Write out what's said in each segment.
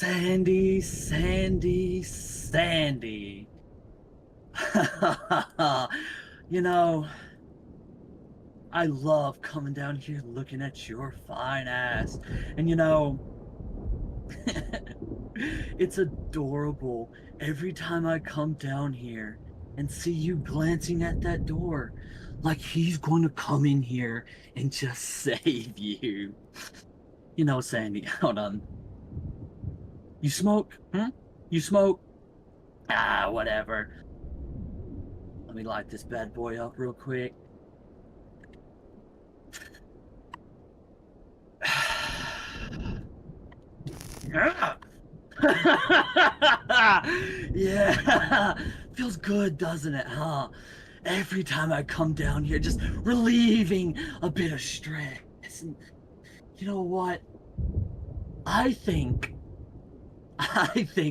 Sandy, Sandy, Sandy. You know, I love coming down here looking at your fine ass. And you know, it's adorable every time I come down here and see you glancing at that door like he's going to come in here and just save you. You know, Sandy, hold on. You smoke? You smoke? Ah, whatever. Let me light this bad boy up real quick. Yeah, feels good, doesn't it, huh? Every time I come down here, just relieving a bit of stress. And you know what? I think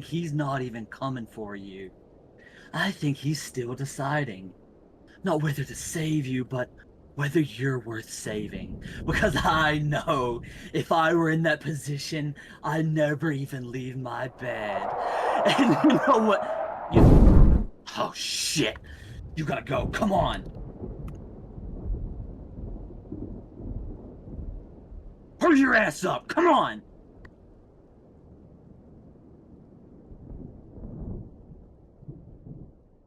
he's not even coming for you. I think he's still deciding. Not whether to save you, but whether you're worth saving. Because I know if I were in that position, I'd never even leave my bed. And you know what? Oh, shit. You gotta go. Come on. Hurry your ass up. Come on.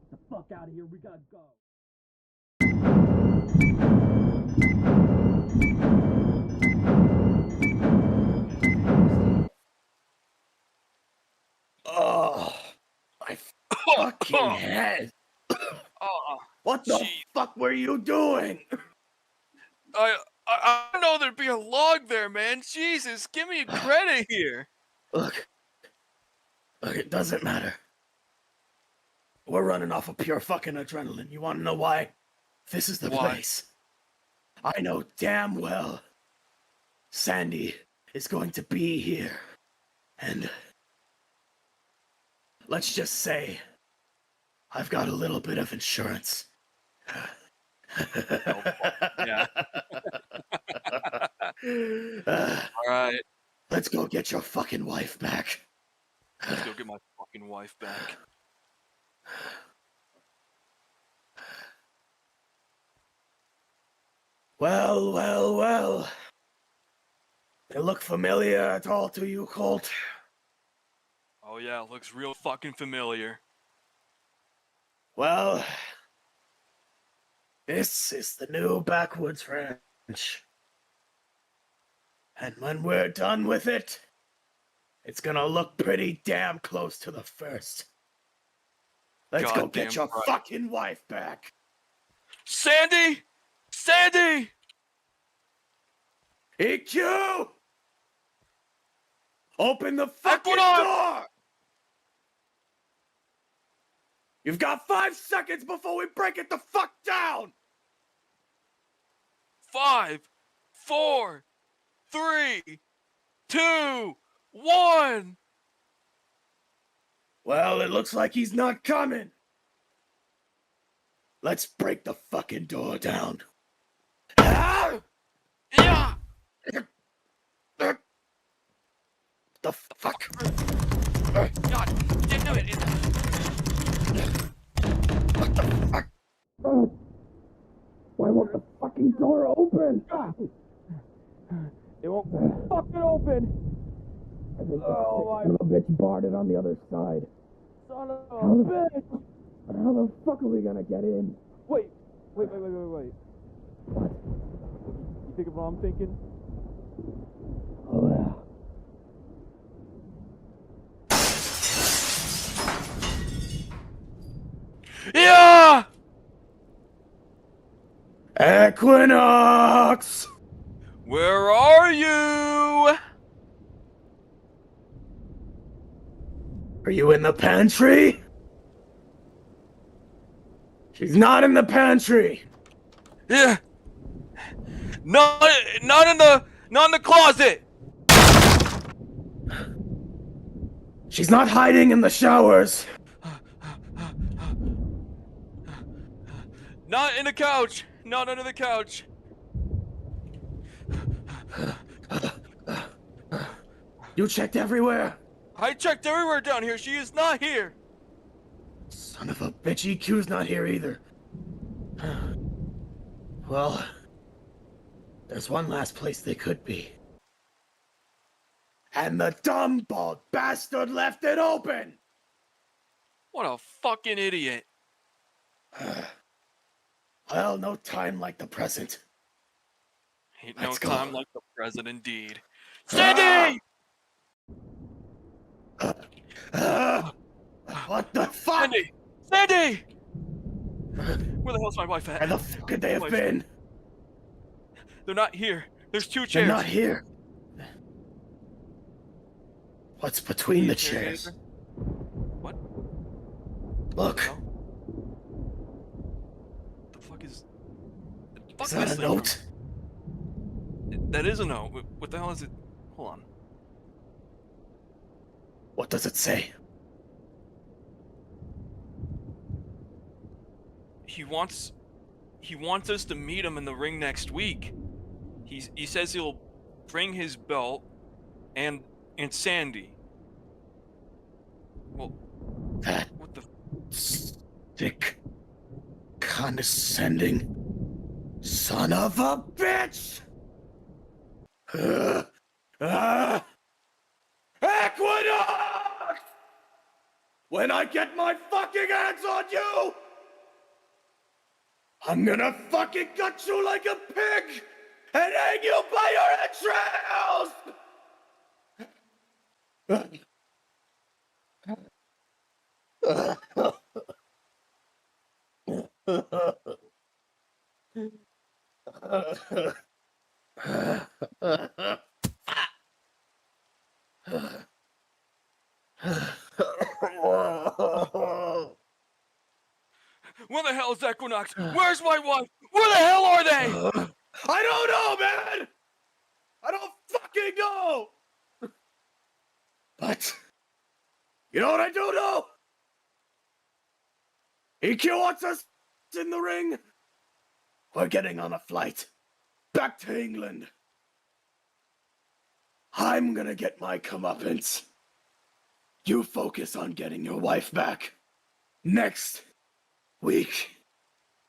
Get the fuck out of here. We gotta go. Oh, my fucking head. What the fuck were you doing? I know there'd be a log there, man. Jesus, give me credit here. Look, it doesn't matter. We're running off of pure fucking adrenaline. You wanna know why? This is the place. I know damn well Sandy is going to be here. And let's just say I've got a little bit of insurance. Yeah. All right. Let's go get your fucking wife back. Let's go get my fucking wife back. Well, well, well. They look familiar at all to you, Colt? Oh yeah, it looks real fucking familiar. Well, this is the new Backwoods Ranch. And when we're done with it, it's gonna look pretty damn close to the first. Let's go get your fucking wife back. Sandy! Sandy! EQ! Open the fucking door! You've got 5 seconds before we break it the fuck down! 5, 4, 3, 2, 1! Well, it looks like he's not coming. Let's break the fucking door down. Yeah! The fuck? God damn it! What the fuck? Why won't the fucking door open? It won't fucking open! I think the son of a bitch barred it on the other side. Son of a bitch! How the fuck are we gonna get in? Wait. What? You think of what I'm thinking? Oh, yeah. Yeah! Equinox! Where are you? Are you in the pantry? She's not in the pantry. Yeah. Not in the closet. She's not hiding in the showers. Not in the couch. Not under the couch. You checked everywhere? I checked everywhere down here. She is not here. Son of a bitch, EQ's not here either. Well, there's one last place they could be. And the dumb bald bastard left it open! What a fucking idiot. Well, no time like the present. Ain't no Let's go. time like the present, indeed. Sandy! What the fuck? Sandy! Sandy! Where the hell's my wife at? Where the fuck could they have been? They're not here. There's 2 They're chairs. not here. What's between the Chair chairs? either? What? Look. No? The fuck is... The Is fuck that is a that note? from? That is a note. What the hell is it? Hold on. What does it say? He wants us to meet him in the ring next week. He says he'll bring his belt and Sandy. Well, That what the... sick, condescending son of a bitch! Equinox! When I get my fucking hands on you, I'm gonna fucking gut you like a pig and hang you by your entrails! Where the hell is Equinox? Where's my wife? Where the hell are they? I don't know, man! I don't fucking know! But, you know what I do know? EQ wants us in the ring. We're getting on a flight back to England. I'm gonna get my comeuppance. You focus on getting your wife back. Next week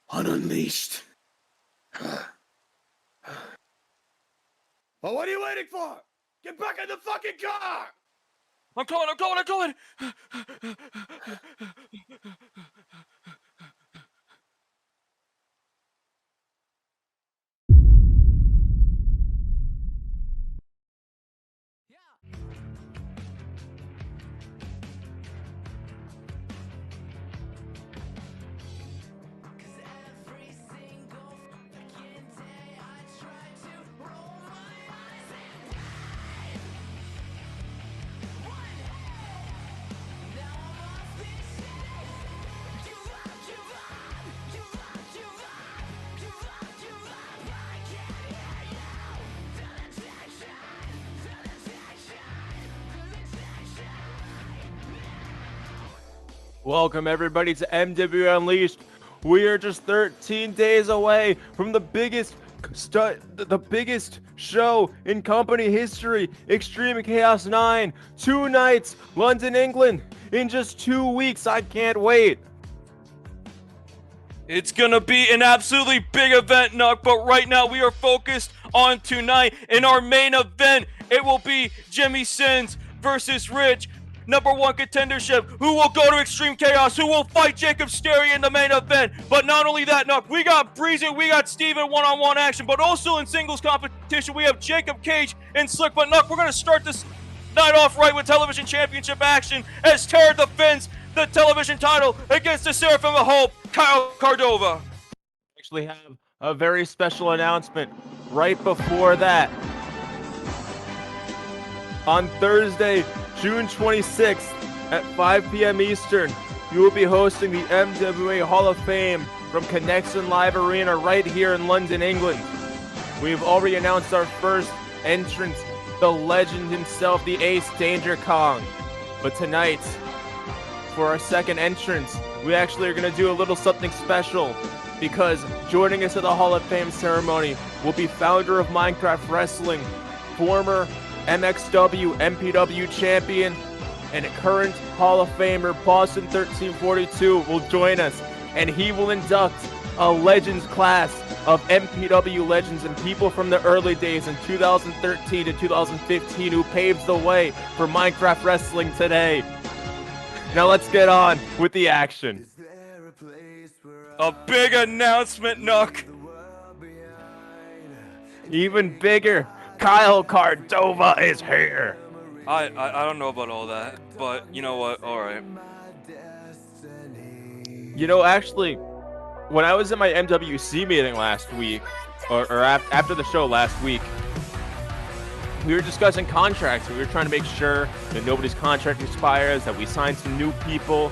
on Unleashed. Well, what are you waiting for? Get back in the fucking car! I'm coming! Welcome everybody to MW Unleashed. We are just 13 days away from the biggest show in company history, Extreme Chaos 9. 2 nights, London, England, in just 2 weeks. I can't wait. It's gonna be an absolutely big event, Nuck, but right now we are focused on tonight. In our main event, it will be Jimmy Sins versus Rich. #1 contendership, who will go to Extreme Chaos, who will fight Jacob in the main event. But not only that, Nuck, we got Bhreezy, we got Steven one-on-one action, but also in singles competition, we have Jacob Cage and Slick. But Nuck, we're going to start this night off right with television championship action as Tarah defends the television title against the Seraphim of Hope, Cardova. Actually have a very special announcement right before that. On Thursday, June 26th at 5 p.m. Eastern, you will be hosting the MWA Hall of Fame from Connection Live Arena right here in London, England. We've already announced our first entrance, the legend himself, the Ace Danger Kong. But tonight, for our second entrance, we actually are going to do a little something special, because joining us at the Hall of Fame ceremony will be founder of Minecraft Wrestling, former MXW, MPW champion, and current Hall of Famer Boston 1342 will join us, and he will induct a Legends class of MPW legends and people from the early days in 2013 to 2015 who paved the way for Minecraft wrestling today. Now let's get on with the action. A big announcement, Nook. Even bigger, Kyle Cardova is here. I don't know about all that, but you know what? All right. You know, actually, when I was in my MWC meeting last week, or after the show last week, we were discussing contracts. We were trying to make sure that nobody's contract expires, that we sign some new people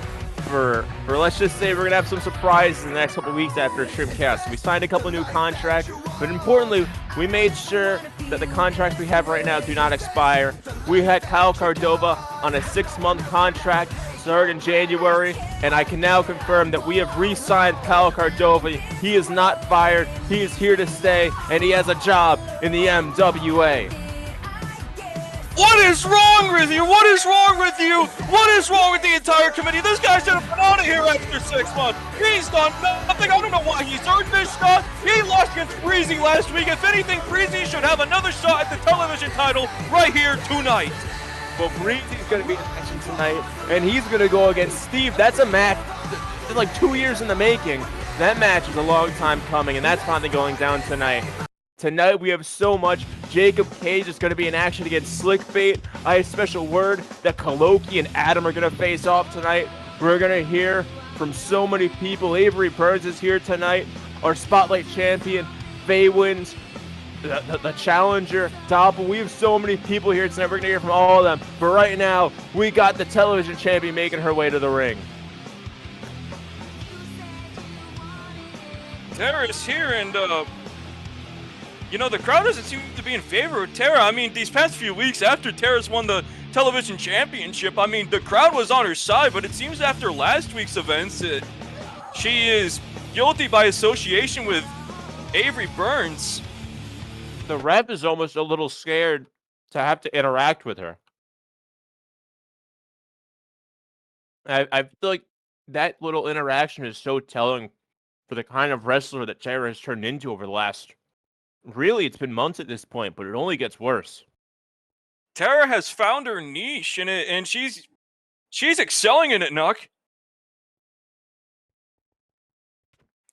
for let's just say we're going to have some surprises in the next couple of weeks after Trimcast. So we signed a couple new contracts, but importantly, we made sure that the contracts we have right now do not expire. We had Kyle Cardova on a 6-month contract, started in January, and I can now confirm that we have re-signed Kyle Cardova. He is not fired, he is here to stay, and he has a job in the MWA. What is wrong with you? What is wrong with you? What is wrong with the entire committee? This guy should have been out of here after 6 months. He's done nothing. I don't know why he's earned this shot. He lost against Bhreezy last week. If anything, Bhreezy should have another shot at the television title right here tonight. Well, Bhreezy's going to be in action tonight, and he's going to go against Steve. That's a match that's like 2 years in the making. That match is a long time coming, and that's finally going down tonight. Tonight we have so much. Jakob Cage is going to be in action against Slickbait. I have a special word that Kholoki and Atom are going to face off tonight. We're going to hear from so many people. Avery Promo is here tonight. Our Spotlight Champion, Faywind, the Challenger, Dobby. We have so many people here tonight. We're going to hear from all of them. But right now, we got the television champion making her way to the ring. Tarah is here, and you know, the crowd doesn't seem to be in favor of Tarah. I mean, these past few weeks after Tarah's won the television championship, I mean, the crowd was on her side, but it seems after last week's events, she is guilty by association with Avery Burns. The rep is almost a little scared to have to interact with her. I feel like that little interaction is so telling for the kind of wrestler that Tarah has turned into over the last... Really, it's been months at this point, but it only gets worse. Tarah has found her niche in it, and she's excelling in it, Nook.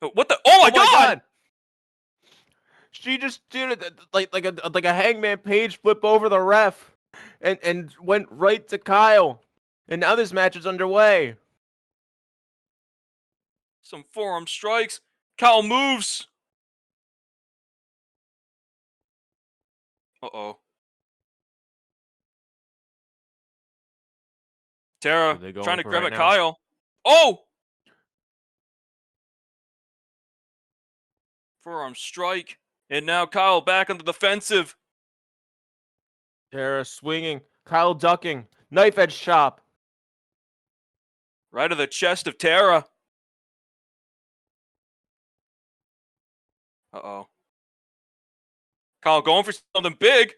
What the? Oh my God! She just did it like a Hangman Page flip over the ref, and went right to Kyle, and now this match is underway. Some forearm strikes. Kyle moves. Uh-oh. Tarah trying to grab at Kyle. Oh! Forearm strike. And now Kyle back on the defensive. Tarah swinging. Kyle ducking. Knife edge chop. Right to the chest of Tarah. Uh-oh. Kyle going for something big.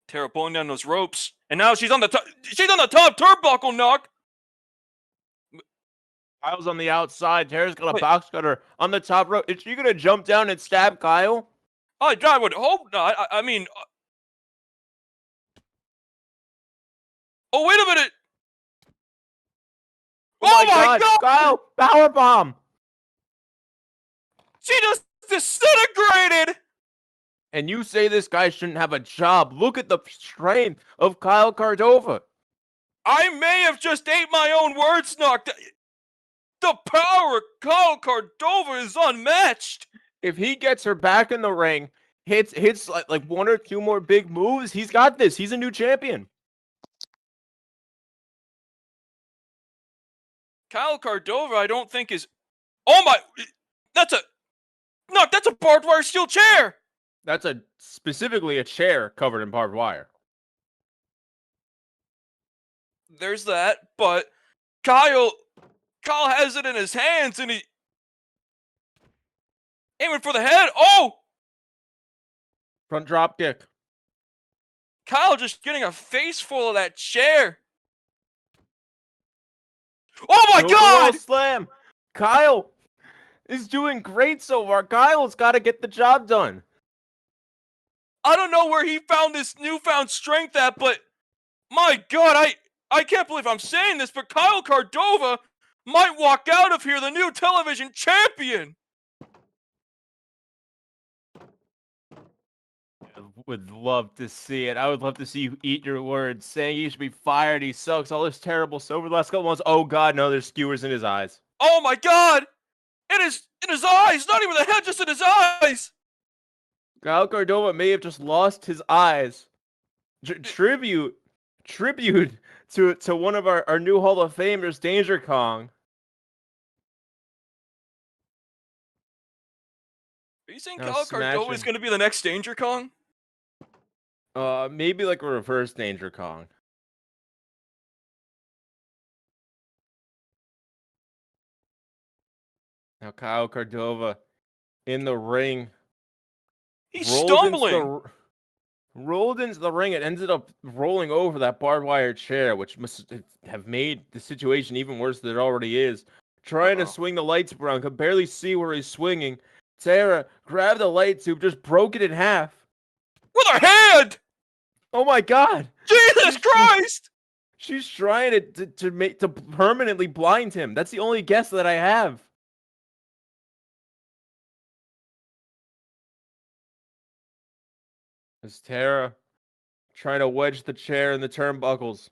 Tarah pulling down those ropes. And now she's on the top. She's on the top turnbuckle, Nook. Kyle's on the outside. Tarah's got a box cutter on the top rope. Is she gonna jump down and stab Kyle? I would hope not. I mean... Oh, wait a minute! Oh my God! Kyle, powerbomb! She just disintegrated! And you say this guy shouldn't have a job. Look at the strength of Kyle Cardova. I may have just ate my own words, Nook. The power of Kyle Cardova is unmatched. If he gets her back in the ring, hits like one or two more big moves, he's got this. He's a new champion. Kyle Cardova, I don't think is... Oh my... That's a barbed wire steel chair! That's specifically a chair covered in barbed wire. There's that, but Kyle has it in his hands and he... Aiming for the head. Oh! Front drop kick. Kyle just getting a face full of that chair. Oh my God! Slam. Kyle is doing great so far. Kyle's got to get the job done. I don't know where he found this newfound strength at, but my God, I can't believe I'm saying this, but Kyle Cardova might walk out of here the new television champion. Would love to see it. I would love to see you eat your words, saying he should be fired. He sucks. All this terrible stuff over the last couple months. Oh God, no! There's skewers in his eyes. Oh my God! It is in his eyes, not even the head, just in his eyes. Kyle Cardova may have just lost his eyes. Tribute to one of our new Hall of Famers, Danger Kong. Are you saying Now Kyle Cardova is smashing. going to be the next Danger Kong? Maybe like a reverse Danger Kong. Now Kyle Cardova in the ring. He's stumbling. Rolled into the ring. It ended up rolling over that barbed wire chair, which must have made the situation even worse than it already is. Trying to swing the light tube around, could barely see where he's swinging. Tarah grabbed the light tube, just broke it in half. With her hand! Oh my God! Jesus Christ! She's trying to permanently blind him. That's the only guess that I have. Is Tarah trying to wedge the chair in the turnbuckles?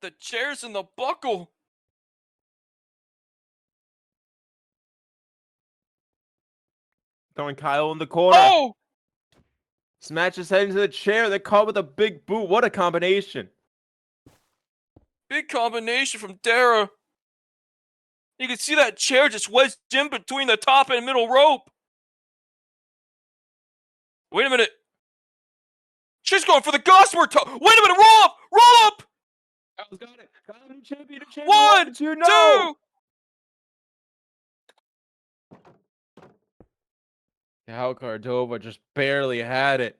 The chair's in the buckle. Throwing Kyle in the corner. Oh! Smash his head into the chair. They caught with a big boot. What a combination. Big combination from Tarah. You can see that chair just wedged in between the top and middle rope. Wait a minute. She's going for the gossamer toe. Wait a minute. Roll up. Roll up. Kyle's got it. Kyle, new champion. One, two. Kyle Cardova just barely had it.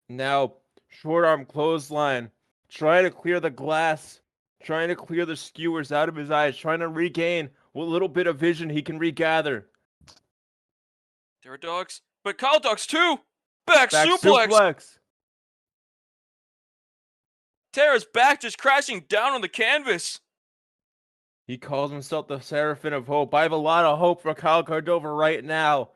Now, short arm clothesline. Trying to clear the glass. Trying to clear the skewers out of his eyes. Trying to regain what little bit of vision he can regather. Tarah dogs. But Kyle dogs too. Back suplex. Tarah's back just crashing down on the canvas. He calls himself the Seraphim of Hope. I have a lot of hope for Kyle Cardova right now.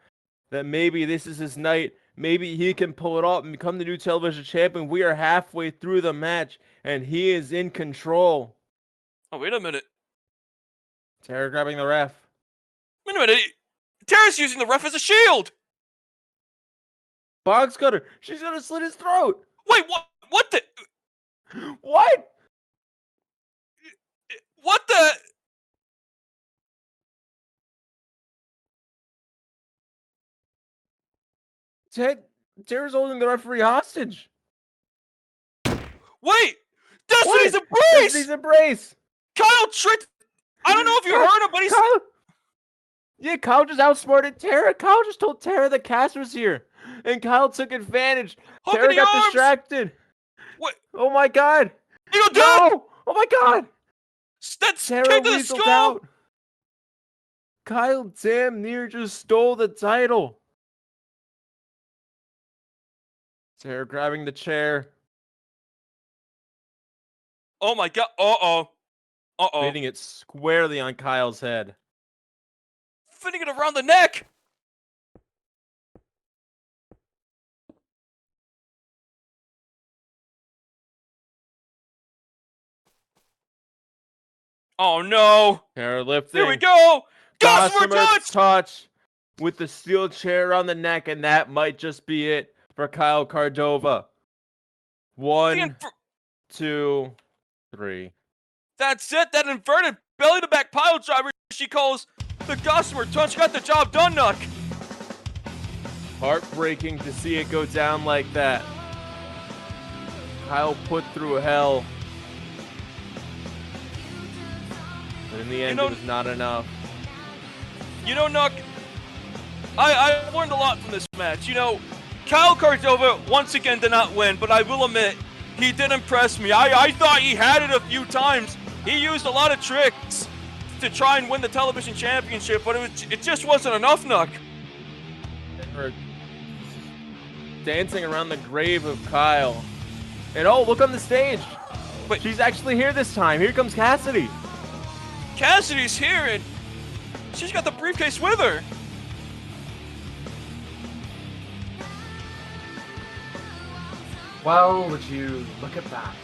That maybe this is his night. Maybe he can pull it off and become the new television champion. We are halfway through the match, and he is in control. Oh, wait a minute. Tarah grabbing the ref. Wait a minute. Tarah's using the ref as a shield. Box cutter. She's gonna slit his throat. Wait, what? What the? What? What the? Tarah's holding the referee hostage. Wait! Destiny's Embrace! Destiny's Embrace! Kyle tricked. I don't know if you heard him, but he's. Kyle just outsmarted Tarah. Kyle just told Tarah the cast was here. And Kyle took advantage. Tarah got distracted. What? Oh my God. You go down! No! Oh my God! That's Tarah kick to the weaseled skull! out. Kyle damn near just stole the title. Tarah grabbing the chair. Oh my God. Uh-oh. Hitting it squarely on Kyle's head. Fitting it around the neck! Oh no! Tarah lifting. Here we go! Gossamer touch with the steel chair on the neck, and that might just be it for Kyle Cardova. 1, 2, 3. That's it. That inverted belly to back pile driver she calls the Gossamer touch got the job done, Nuck. Heartbreaking to see it go down like that. Kyle put through hell. But in the end, it was not enough. You know, Nuck, I learned a lot from this match. You know, Kyle Cardova once again did not win, but I will admit, he did impress me. I thought he had it a few times. He used a lot of tricks to try and win the television championship, but it just wasn't enough, Nuck. They were dancing around the grave of Kyle. And oh, look on the stage. Wait. She's actually here this time. Here comes Cassidy. Cassidy's here, and she's got the briefcase with her. Well, would you look at that?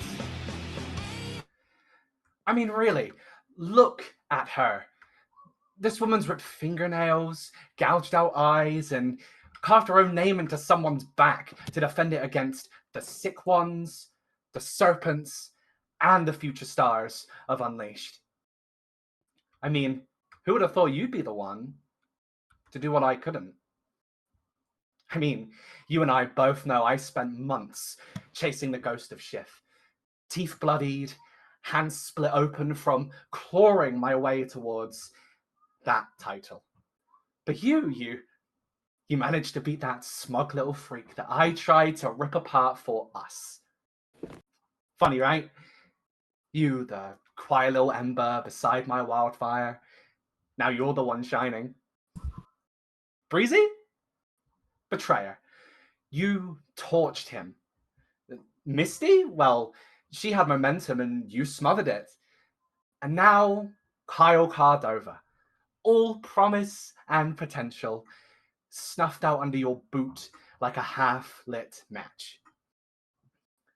I mean, really, look at her. This woman's ripped fingernails, gouged out eyes, and carved her own name into someone's back to defend it against the sick ones, the serpents, and the future stars of Unleashed. I mean, who would have thought you'd be the one to do what I couldn't? I mean, you and I both know I spent months chasing the ghost of Shiff. Teeth bloodied, hands split open from clawing my way towards that title. But you managed to beat that smug little freak that I tried to rip apart for us. Funny, right? You, the quiet little ember beside my wildfire. Now you're the one shining. Bhreezy? Betrayer. You torched him. Misty? Well, she had momentum and you smothered it. And now, Kyle Cardova. All promise and potential, snuffed out under your boot like a half-lit match.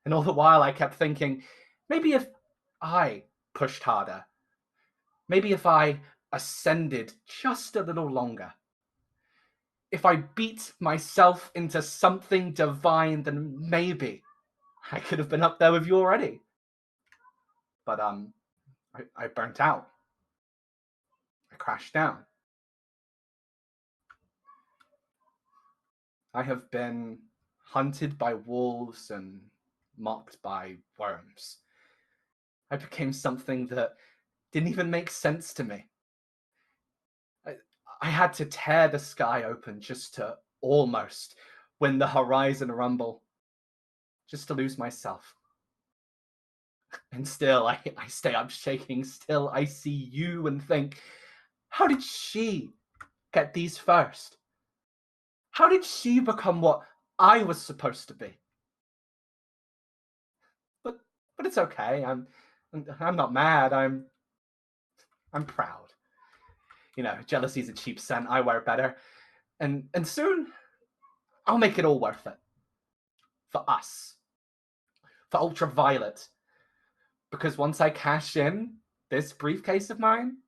And all the while I kept thinking, maybe if I pushed harder, maybe if I ascended just a little longer, if I beat myself into something divine, then maybe I could have been up there with you already. But I burnt out. I crashed down. I have been hunted by wolves and mocked by worms. I became something that didn't even make sense to me. I had to tear the sky open just to almost win the Horizon Rumble, just to lose myself. And still, I stay up shaking. Still, I see you and think, how did she get these first? How did she become what I was supposed to be? But it's okay. I'm not mad. I'm proud. You know, jealousy's a cheap scent. I wear better. And soon, I'll make it all worth it. For us. For Ultraviolet. Because once I cash in this briefcase of mine,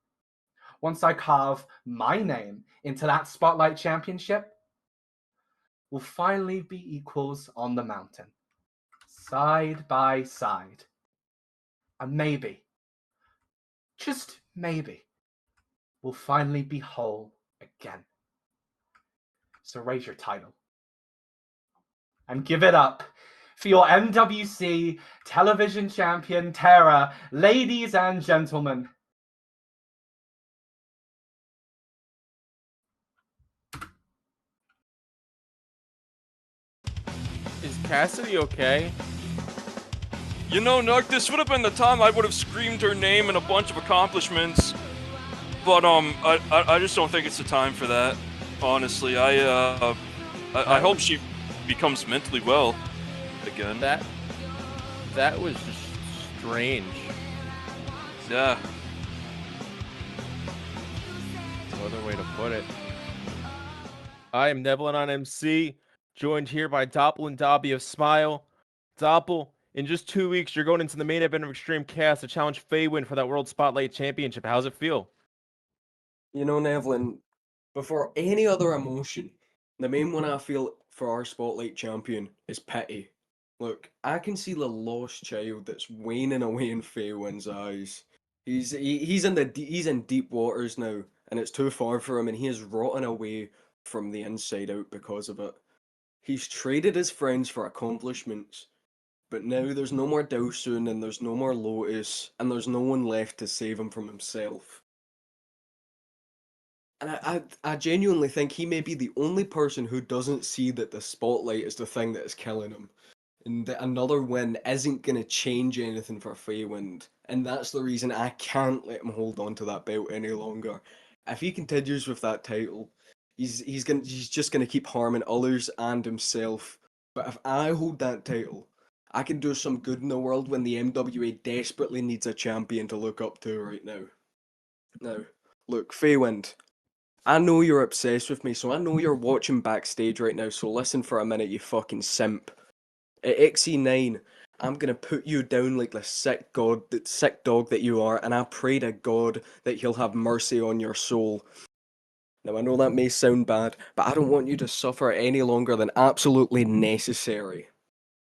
once I carve my name into that Spotlight Championship, we'll finally be equals on the mountain. Side by side. And maybe, just maybe, we'll finally be whole again. So raise your title. And give it up for your MWC television champion, Tarah, ladies and gentlemen. Is Cassidy okay? You know, Nuck, this would have been the time I would have screamed her name and a bunch of accomplishments. But I just don't think it's the time for that. Honestly, I hope she becomes mentally well again. That was just strange. Yeah. No other way to put it. I am Nevlin on MC, joined here by Doppel and Dobby of S.M.I.L.E. Doppel, in just 2 weeks, you're going into the main event of Extreme Chaos to challenge Faywind for that World Spotlight Championship. How's it feel? You know, Nevlin, before any other emotion, the main one I feel for our Spotlight champion is pity. Look, I can see the lost child that's waning away in Faywind's eyes. He's in deep waters now, and it's too far for him, and he is rotting away from the inside out because of it. He's traded his friends for accomplishments, but now there's no more Dowsoon, and there's no more Lotus, and there's no one left to save him from himself. And I genuinely think he may be the only person who doesn't see that the spotlight is the thing that is killing him. And that another win isn't going to change anything for Faywind. And that's the reason I can't let him hold on to that belt any longer. If he continues with that title, he's just gonna keep harming others and himself. But if I hold that title, I can do some good in the world when the MWA desperately needs a champion to look up to right now. Now, look, Faywind, I know you're obsessed with me, so I know you're watching Backstage right now, so listen for a minute, you fucking simp. At XE9, I'm gonna put you down like the sick dog that you are, and I pray to God that he'll have mercy on your soul. Now, I know that may sound bad, but I don't want you to suffer any longer than absolutely necessary.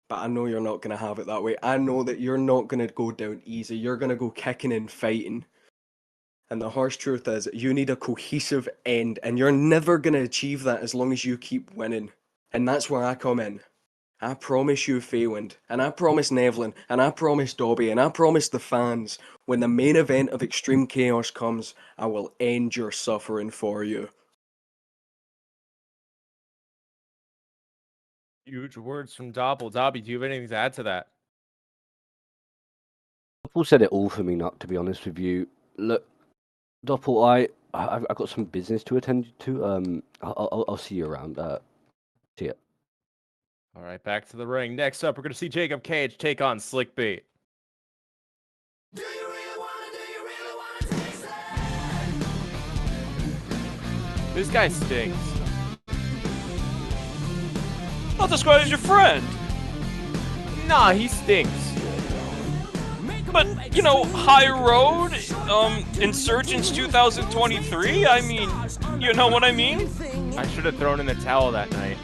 But I know you're not gonna have it that way. I know that you're not gonna go down easy. You're gonna go kicking and fighting. And the harsh truth is, you need a cohesive end, and you're never gonna achieve that as long as you keep winning. And that's where I come in. I promise you, Faywind, and I promise Nevlin, and I promise Dobby, and I promise the fans, when the main event of Extreme Chaos comes, I will end your suffering for you. Huge words from Doppel. Dobby, do you have anything to add to that? Doppel said it all for me, Nuck, to be honest with you. Look, Doppel, I've got some business to attend to. I'll see you around. See ya. All right, back to the ring. Next up, we're going to see Jakob Cage take on Slick Beat. This guy stinks. I'll describe as your friend. Nah, he stinks. But, you know, High Road, Insurgents 2023, I mean, you know what I mean? I should have thrown in the towel that night.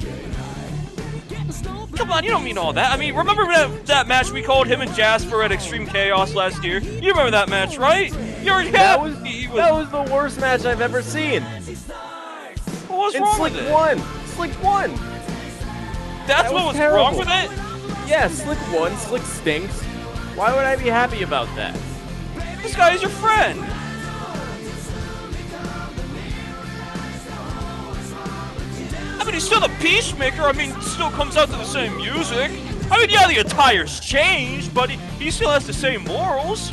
Come on, you don't mean all that. I mean, remember that match we called him and Jasper at Extreme Chaos last year? You remember that match, right? That was the worst match I've ever seen. What was And wrong Slick with it? won. Slick won. That's what was terrible. wrong with it? Yeah, Slick won. Slick stinks. Why would I be happy about that? This guy is your friend. I mean, he's still the Peacemaker. I mean, still comes out to the same music. I mean, yeah, the attire's changed, but he still has the same morals.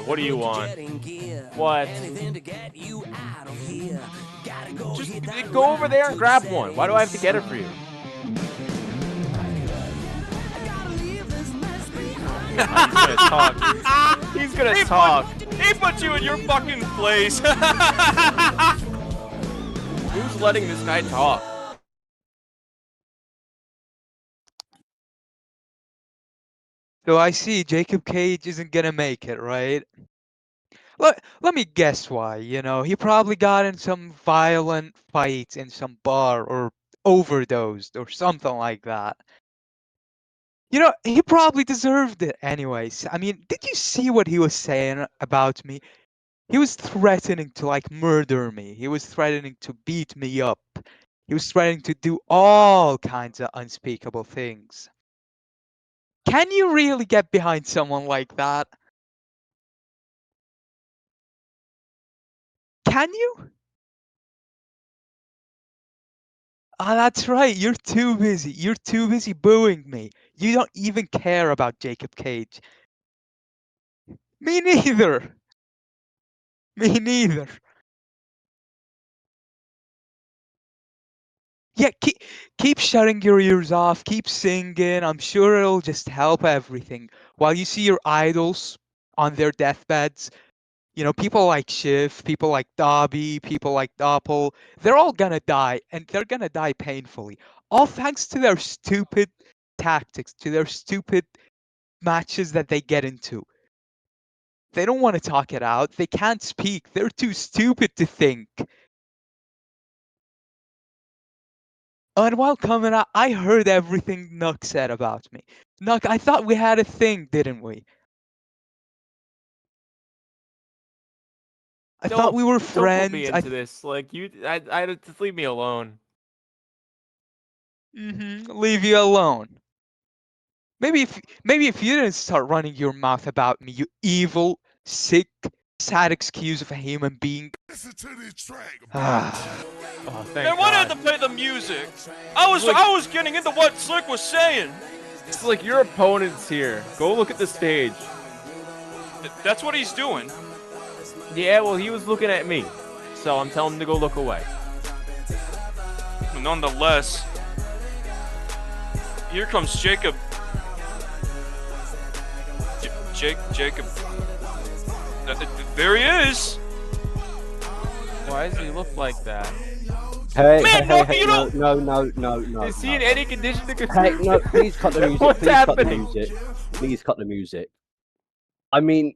What do you want? What? Just go over there and grab one. Why do I have to get it for you? He's gonna talk. He's gonna talk. He put you in your fucking place. Who's letting this guy talk? So I see Jakob Cage isn't gonna make it, right? Let me guess why. You know, he probably got in some violent fight in some bar or overdosed or something like that. You know, he probably deserved it anyways. I mean, did you see what he was saying about me? He was threatening to like murder me. He was threatening to beat me up. He was threatening to do all kinds of unspeakable things. Can you really get behind someone like that? Can you? Ah, that's right. You're too busy. You're too busy booing me. You don't even care about Jakob Cage. Me neither. Me neither. Yeah, keep shutting your ears off. Keep singing. I'm sure it'll just help everything. While you see your idols on their deathbeds, you know, people like Shiff, people like Dobby, people like Doppel, they're all gonna die, and they're gonna die painfully. All thanks to their stupid tactics, to their stupid matches that they get into. They don't want to talk it out. They can't speak. They're too stupid to think. And while coming out, I heard everything Nuck said about me. Nuck, I thought we had a thing, didn't we? I thought we were Don't put me friends. into this. Like I just leave me alone. Leave you alone. Maybe if you didn't start running your mouth about me, you evil, sick, sad excuse of a human being. Ah. Oh, thank Man, why did I God. have to play the music? I was getting into what Slick was saying. It's like your opponent's here. Go look at the stage. That's what he's doing. Yeah, well, he was looking at me. So I'm telling him to go look away. Nonetheless, here comes Jakob. Jakob. There he is. Why does he look like that? Hey, Man, hey, no, hey, you no, don't- no. Is he in any condition to Hey, compete? no, please cut the music. What's Please cut the happening? music. Please cut the music. I mean,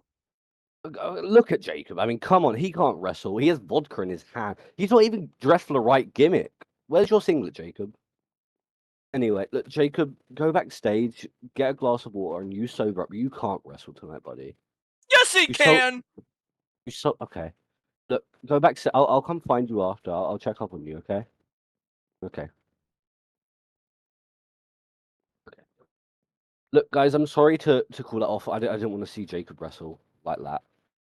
look at Jakob. I mean, come on. He can't wrestle. He has vodka in his hand. He's not even dressed for the right gimmick. Where's your singlet, Jakob? Anyway, look, Jakob, go backstage, get a glass of water, and you sober up. You can't wrestle tonight, buddy. Yes, he You can. okay. Look, go back. I'll come find you after. I'll check up on you. Okay. Okay. Look, guys, I'm sorry to call that off. I didn't want to see Jakob wrestle like that.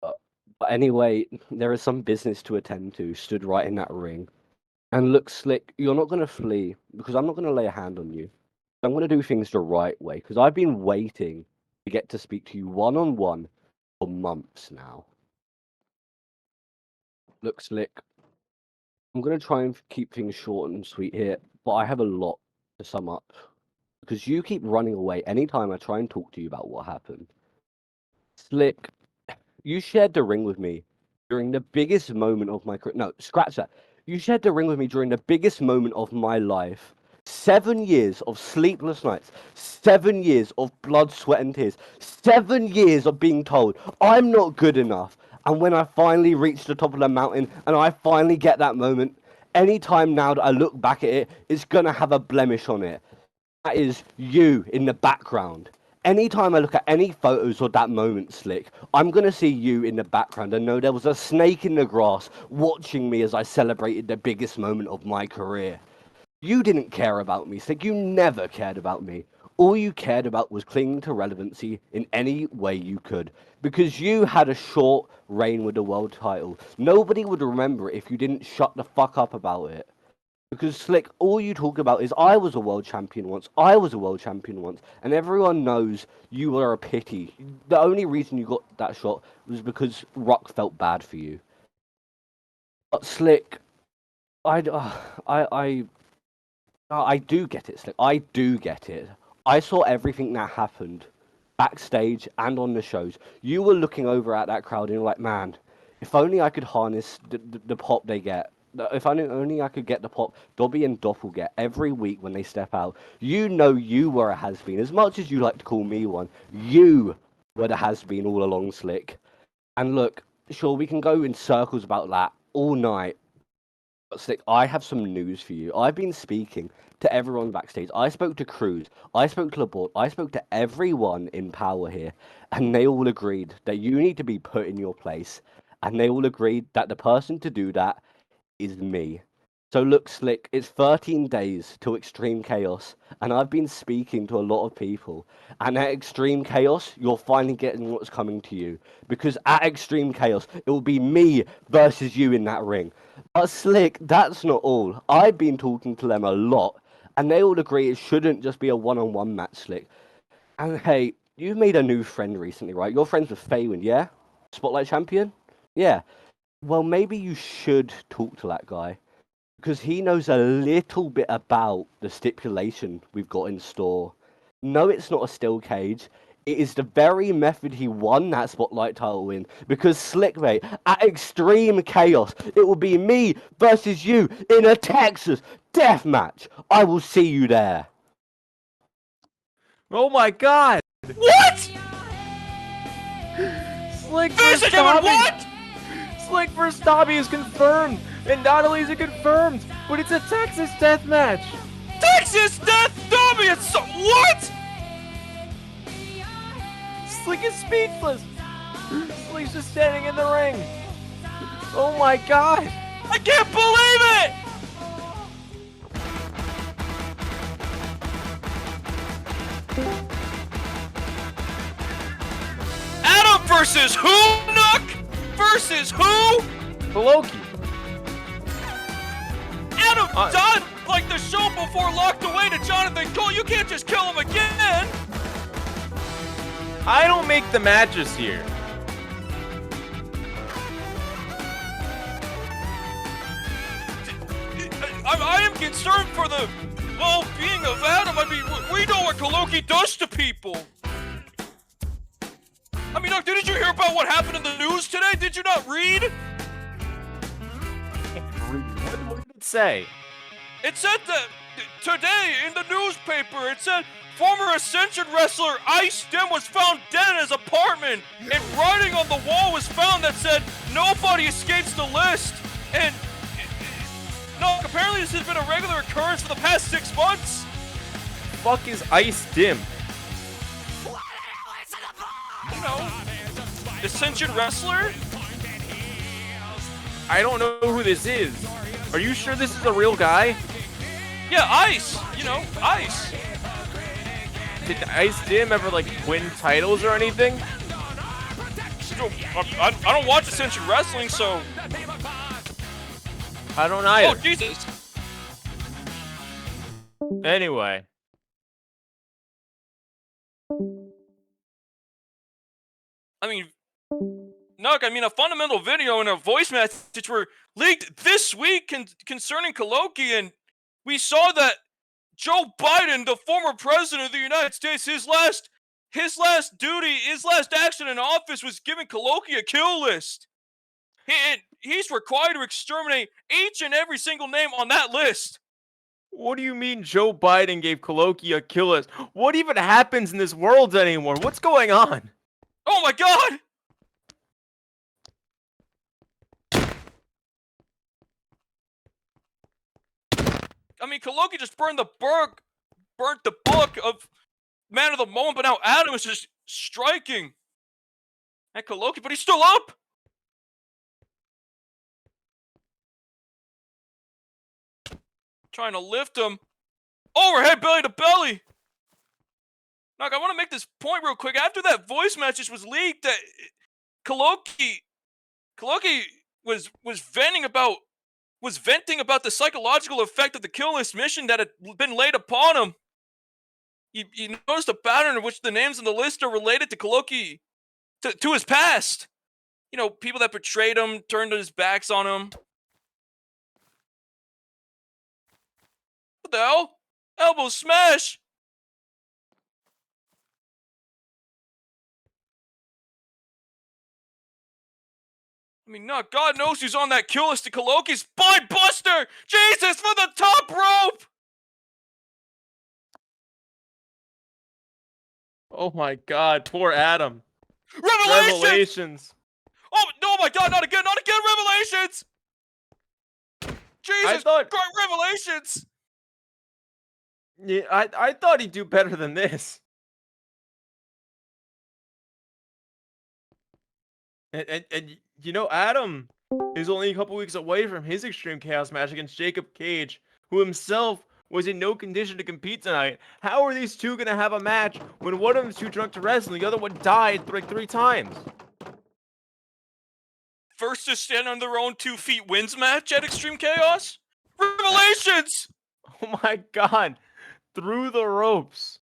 But anyway, there is some business to attend to. Stood right in that ring. And look, Slick, you're not going to flee because I'm not going to lay a hand on you. I'm going to do things the right way because I've been waiting to get to speak to you one-on-one for months now. Look, Slick, I'm going to try and keep things short and sweet here, but I have a lot to sum up because you keep running away anytime I try and talk to you about what happened. Slick, you shared the ring with me during the biggest moment of my career. No, scratch that. You shared the ring with me during the biggest moment of my life. 7 years of sleepless nights, 7 years of blood, sweat, and tears, 7 years of being told I'm not good enough. And when I finally reach the top of the mountain and I finally get that moment, anytime now that I look back at it, it's gonna have a blemish on it. That is you in the background. Anytime I look at any photos of that moment, Slick, I'm going to see you in the background and know there was a snake in the grass watching me as I celebrated the biggest moment of my career. You didn't care about me, Slick. You never cared about me. All you cared about was clinging to relevancy in any way you could. Because you had a short reign with the world title. Nobody would remember it if you didn't shut the fuck up about it. Because, Slick, all you talk about is I was a world champion once, I was a world champion once, and everyone knows you were a pity. The only reason you got that shot was because Rock felt bad for you. But, Slick, I do get it, Slick. I do get it. I saw everything that happened backstage and on the shows. You were looking over at that crowd and you're like, man, if only I could harness the pop they get. If only I could get the pop Dobby and Doppel get every week when they step out. You know you were a has-been. As much as you like to call me one, you were the has-been all along, Slick. And look, sure, we can go in circles about that all night. But Slick, I have some news for you. I've been speaking to everyone backstage. I spoke to Cruz. I spoke to the board. I spoke to everyone in power here. And they all agreed that you need to be put in your place. And they all agreed that the person to do that is me. So look, Slick, it's 13 days till Extreme Chaos, and I've been speaking to a lot of people, and at Extreme Chaos, you're finally getting what's coming to you, because at Extreme Chaos, it will be me versus you in that ring. But Slick, that's not all. I've been talking to them a lot, and they all agree it shouldn't just be a one-on-one match, Slick. And hey, you've made a new friend recently, right? You're friends with Faywind, yeah? Spotlight champion? Yeah. Well, maybe you should talk to that guy, because he knows a little bit about the stipulation we've got in store. No, it's not a steel cage. It is the very method he won that Spotlight title in. Because, Slick, mate, at Extreme Chaos, it will be me versus you in a Texas death match. I will see you there. Oh my God! What? Slick Finish versus it, Kevin, Dobby! what? Slick versus Dobby is confirmed! And not only is it confirmed, but it's a Texas death match! Texas Death Dobby! It's so, what? Slick is speechless! Slick's just standing in the ring! Oh my God! I can't believe it! Adam versus who, Nook? versus who? Kholoki. Adam Dunn, like the show before, locked away to Jonathan Cole. You can't just kill him again. I don't make the matches here. I am concerned for the well-being of Adam. I mean, we know what Kholoki does to people. I mean, didn't you hear about what happened in the news today? Did you not read? What did it say? It said that today in the newspaper, it said former Ascension wrestler Ice Dim was found dead in his apartment, and writing on the wall was found that said nobody escapes the list. And no, apparently this has been a regular occurrence for the past 6 months. Fuck is Ice Dim? You know, Ascension wrestler? I don't know who this is. Are you sure this is a real guy? Yeah, Ice. You know, Ice. Did Ice Dim ever like win titles or anything? I don't watch Ascension wrestling, so. I don't either. Oh Jesus. Anyway. I mean, Nuck, a fundamental video and a voice message were leaked this week concerning Kholoki, and we saw that Joe Biden, the former president of the United States, his last action in office was giving Kholoki a kill list. He's required to exterminate each and every single name on that list. What do you mean Joe Biden gave Kholoki a kill list? What even happens in this world anymore? What's going on? Oh my god! I mean, Kholoki just burnt the book of Man of the Moment, but now Adam is just striking at Kholoki, but he's still up! Trying to lift him. Overhead belly to belly! Knock, I want to make this point real quick. After that voice message was leaked, that Kholoki was venting about the psychological effect of the kill list mission that had been laid upon him. You noticed a pattern in which the names on the list are related to Kholoki, to his past. You know, people that betrayed him, turned his backs on him. What the hell? Elbow smash! I mean, no, God knows who's on that kill list to Kholoki's spine buster! Jesus, for the top rope! Oh my god, poor Adam. Revelations! Oh, no, my God, not again, Revelations! Jesus, Revelations! Yeah, I thought he'd do better than this. And you know, Adam is only a couple weeks away from his Extreme Chaos match against Jakob Cage, who himself was in no condition to compete tonight. How are these two going to have a match when one of them's too drunk to wrestle and the other one died like 3 times? First to stand on their own 2 feet wins match at Extreme Chaos? Revelations! Oh my god. Through the ropes.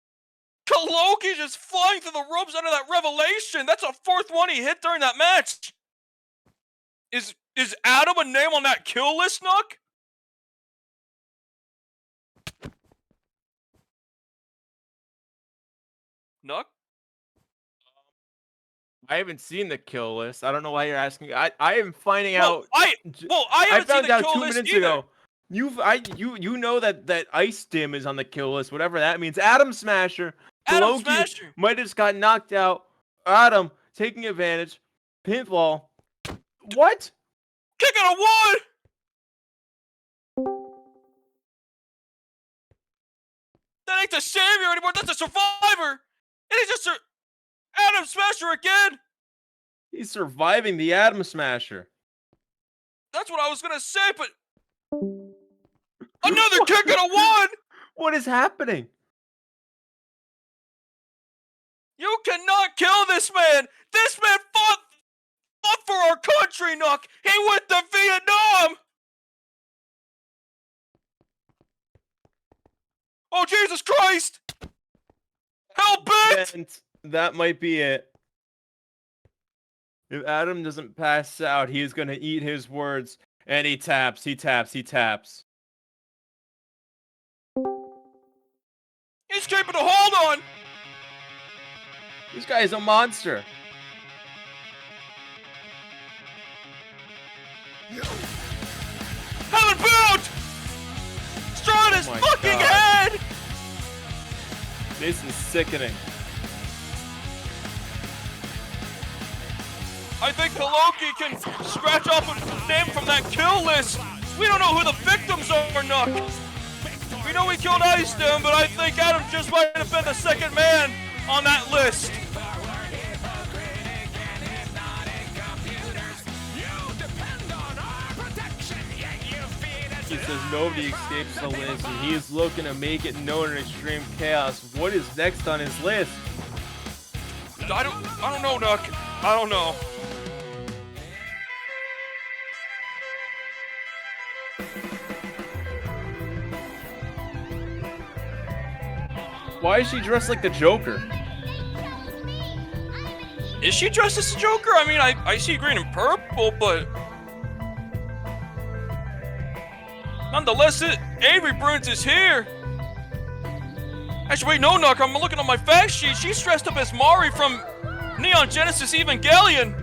Kholoki just flying through the ropes under that Revelation! That's a 4th one he hit during that match! Is Adam a name on that kill list, Nook? Nook? I haven't seen the kill list. I don't know why you're asking. I am finding out. I haven't found seen the out kill 2 list minutes either. ago. You know that Ice Dim is on the kill list, whatever that means. Adam Smasher. Adam Kholoki Smasher. might have just got knocked out. Adam taking advantage. Pinfall. What? Kick out of 1! That ain't the savior anymore, that's a survivor! And he's just Adam Smasher again! He's surviving the Adam Smasher. That's what I was gonna say, but another kick out of 1! What is happening? You cannot kill this man! This man fought fought for our country, Nook. He went to Vietnam. Oh, Jesus Christ! Help it! And that might be it. If Adam doesn't pass out, he is going to eat his words. And he taps, he taps, he taps. He's keeping a hold on. This guy is a monster. Heaven bound! Straight his my fucking God. head! This is sickening. I think Kholoki can scratch off a name from that kill list. We don't know who the victims are, Nook. We know we killed Icedown, but I think Adam just might have been the second man on that list. He says nobody escapes the list, and he is looking to make it known in Extreme Chaos. What is next on his list? I don't know, Nook. I don't know. Why is she dressed like the Joker? Is she dressed as a Joker? I mean, I see green and purple, but... Nonetheless, Avery Burns is here. Actually, wait, no, Nook. I'm looking on my fact sheet. She's dressed up as Mari from Neon Genesis Evangelion.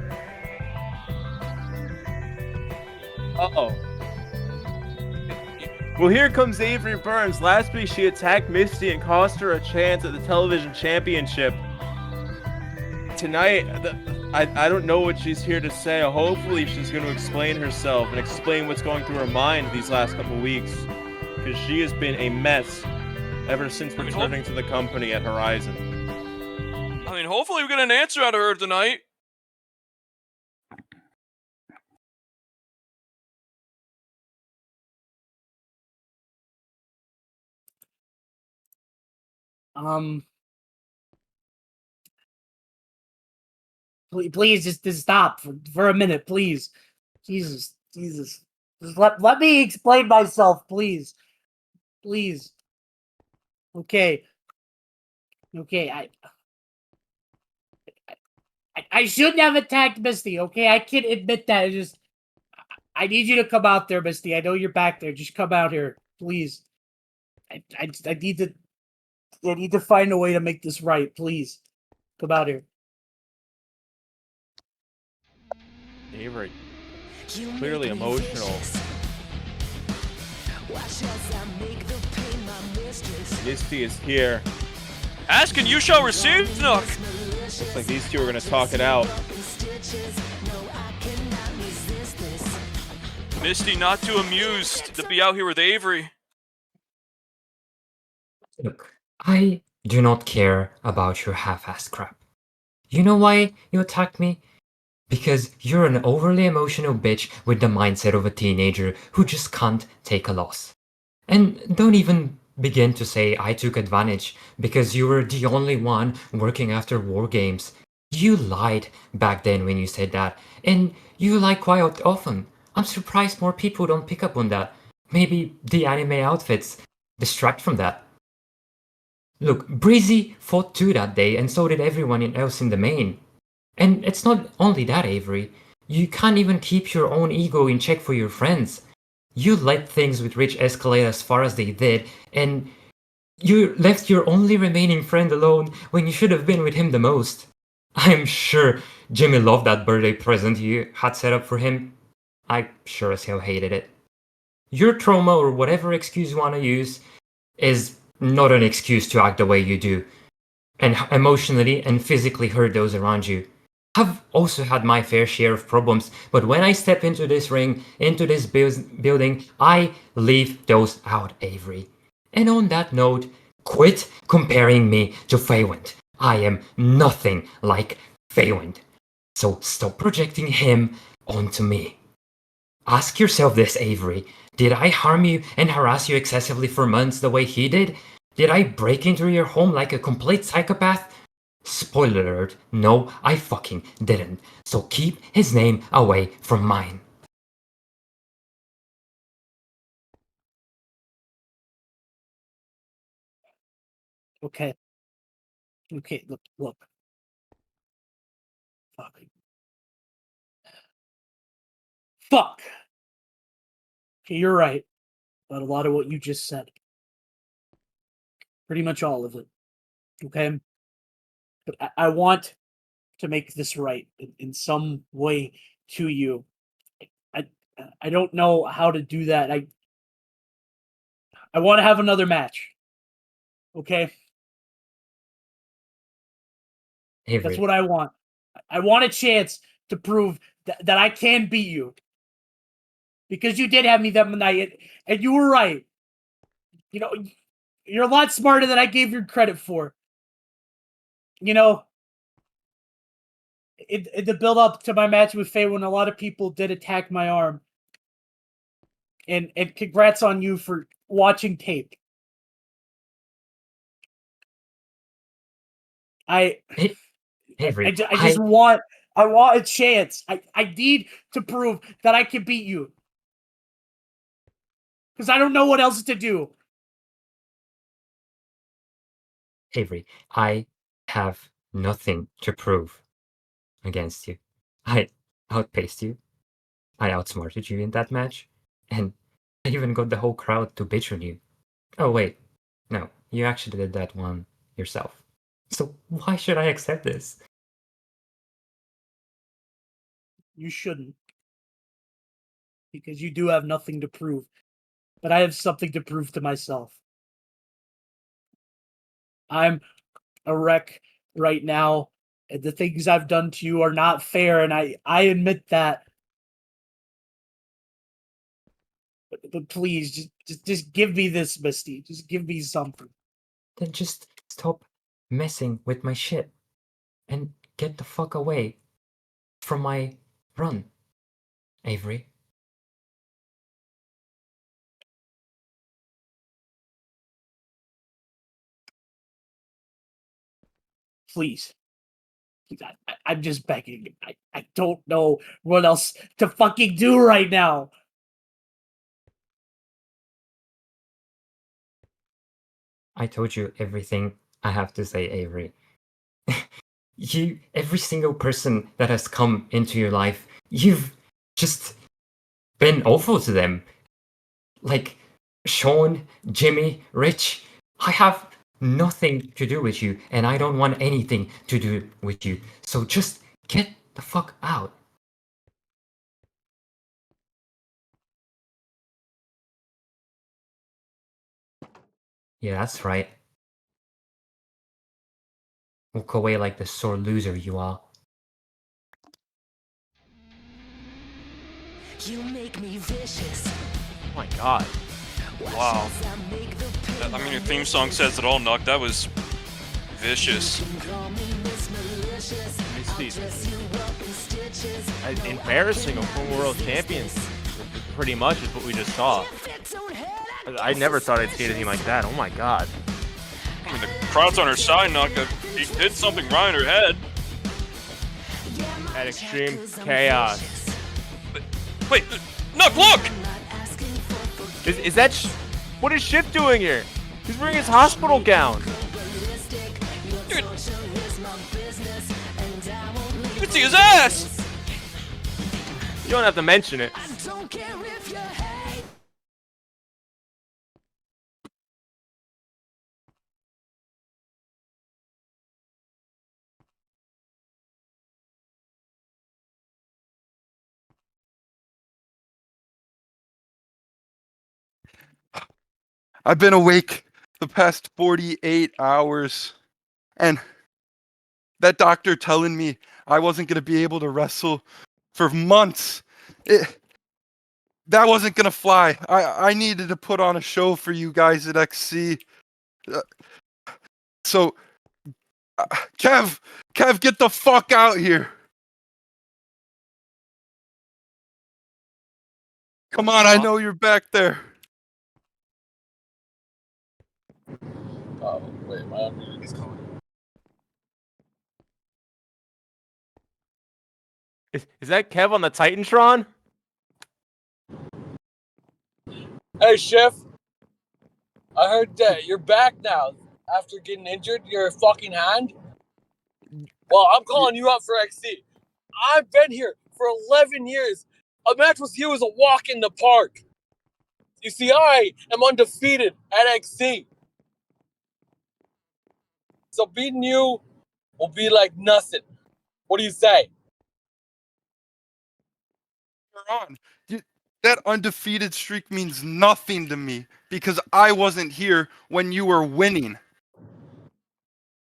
Uh-oh. Well, here comes Avery Burns. Last week, she attacked Misty and cost her a chance at the television championship. Tonight, I don't know what she's here to say. Hopefully, she's going to explain herself and explain what's going through her mind these last couple weeks. Because she has been a mess ever since returning to the company at Horizon. I mean, hopefully we get an answer out of her tonight. Please just stop for a minute, please. Jesus. Just let me explain myself, please. Please. Okay. I shouldn't have attacked Misty, okay? I can admit that. I need you to come out there, Misty. I know you're back there. Just come out here, please. I need to find a way to make this right, please. Come out here. Avery, clearly emotional. Misty is here. Ask and you shall receive, Nook. Looks like these two are going to talk it out. Misty not too amused to be out here with Avery. Look, I do not care about your half-assed crap. You know why you attacked me? Because you're an overly emotional bitch with the mindset of a teenager who just can't take a loss. And don't even begin to say I took advantage because you were the only one working after war games. You lied back then when you said that, and you lie quite often. I'm surprised more people don't pick up on that. Maybe the anime outfits distract from that. Look, Bhreezy fought too that day, and so did everyone else in the main. And it's not only that, Avery. You can't even keep your own ego in check for your friends. You let things with Rich escalate as far as they did, and you left your only remaining friend alone when you should have been with him the most. I'm sure Jimmy loved that birthday present you had set up for him. I sure as hell hated it. Your trauma, or whatever excuse you want to use, is not an excuse to act the way you do, and emotionally and physically hurt those around you. I've also had my fair share of problems, but when I step into this ring, into this building, I leave those out, Avery. And on that note, quit comparing me to Faywind. I am nothing like Faywind. So stop projecting him onto me. Ask yourself this, Avery. Did I harm you and harass you excessively for months the way he did? Did I break into your home like a complete psychopath? Spoiler alert, no, I fucking didn't. So keep his name away from mine. Okay. Okay, look. Fuck. Fuck! Okay, you're right about a lot of what you just said. Pretty much all of it. Okay? But I want to make this right in some way to you. I I don't know how to do that. I want to have another match. Okay? Avery, That's what I want. I want a chance to prove that I can beat you. Because you did have me that night, and you were right. You know, you're a lot smarter than I gave you credit for. You know, in the build up to my match with Faywind, a lot of people did attack my arm. And congrats on you for watching tape. Avery, I just want a chance. I need to prove that I can beat you. Because I don't know what else to do. Avery, I have nothing to prove against you. I outpaced you. I outsmarted you in that match. And I even got the whole crowd to bitch on you. Oh, wait. No, you actually did that one yourself. So why should I accept this? You shouldn't. Because you do have nothing to prove. But I have something to prove to myself. I'm a wreck right now. And the things I've done to you are not fair, and I admit that. But please, just give me this, Misty. Just give me something. Then just stop messing with my shit and get the fuck away from my run, Avery. Please. I'm just begging. I don't know what else to fucking do right now. I told you everything I have to say, Avery. Every single person that has come into your life, you've just been awful to them. Like Sean, Jimmy, Rich, I have nothing to do with you, and I don't want anything to do with you. So just get the fuck out. Yeah, that's right. Walk away like the sore loser you are. You make me vicious. Oh my god. Wow. I mean, your theme song says it all, Nuck. That was vicious. Embarrassing a former world champion. Pretty much is what we just saw. I never thought I'd see anything like that. Oh my god. I mean, the crowd's on her side, Nuck. She did something right in her head. At extreme chaos. Wait, Nuck, look! Is that what is Shiff doing here? He's wearing his hospital gown. You can see his ass! You don't have to mention it. I've been awake the past 48 hours, and that doctor telling me I wasn't going to be able to wrestle for months, that wasn't going to fly. I needed to put on a show for you guys at XC. So, Kev, get the fuck out here. Come on, I know you're back there. Oh, wait, my unmuted. He's calling. Is that Kev on the Titantron? Hey, Shiff. I heard that you're back now after getting injured your fucking hand. Well, I'm calling you up for XC. I've been here for 11 years. A match with you is a walk in the park. You see, I am undefeated at XC. So beating you will be like nothing. What do you say? You're on. That undefeated streak means nothing to me because I wasn't here when you were winning.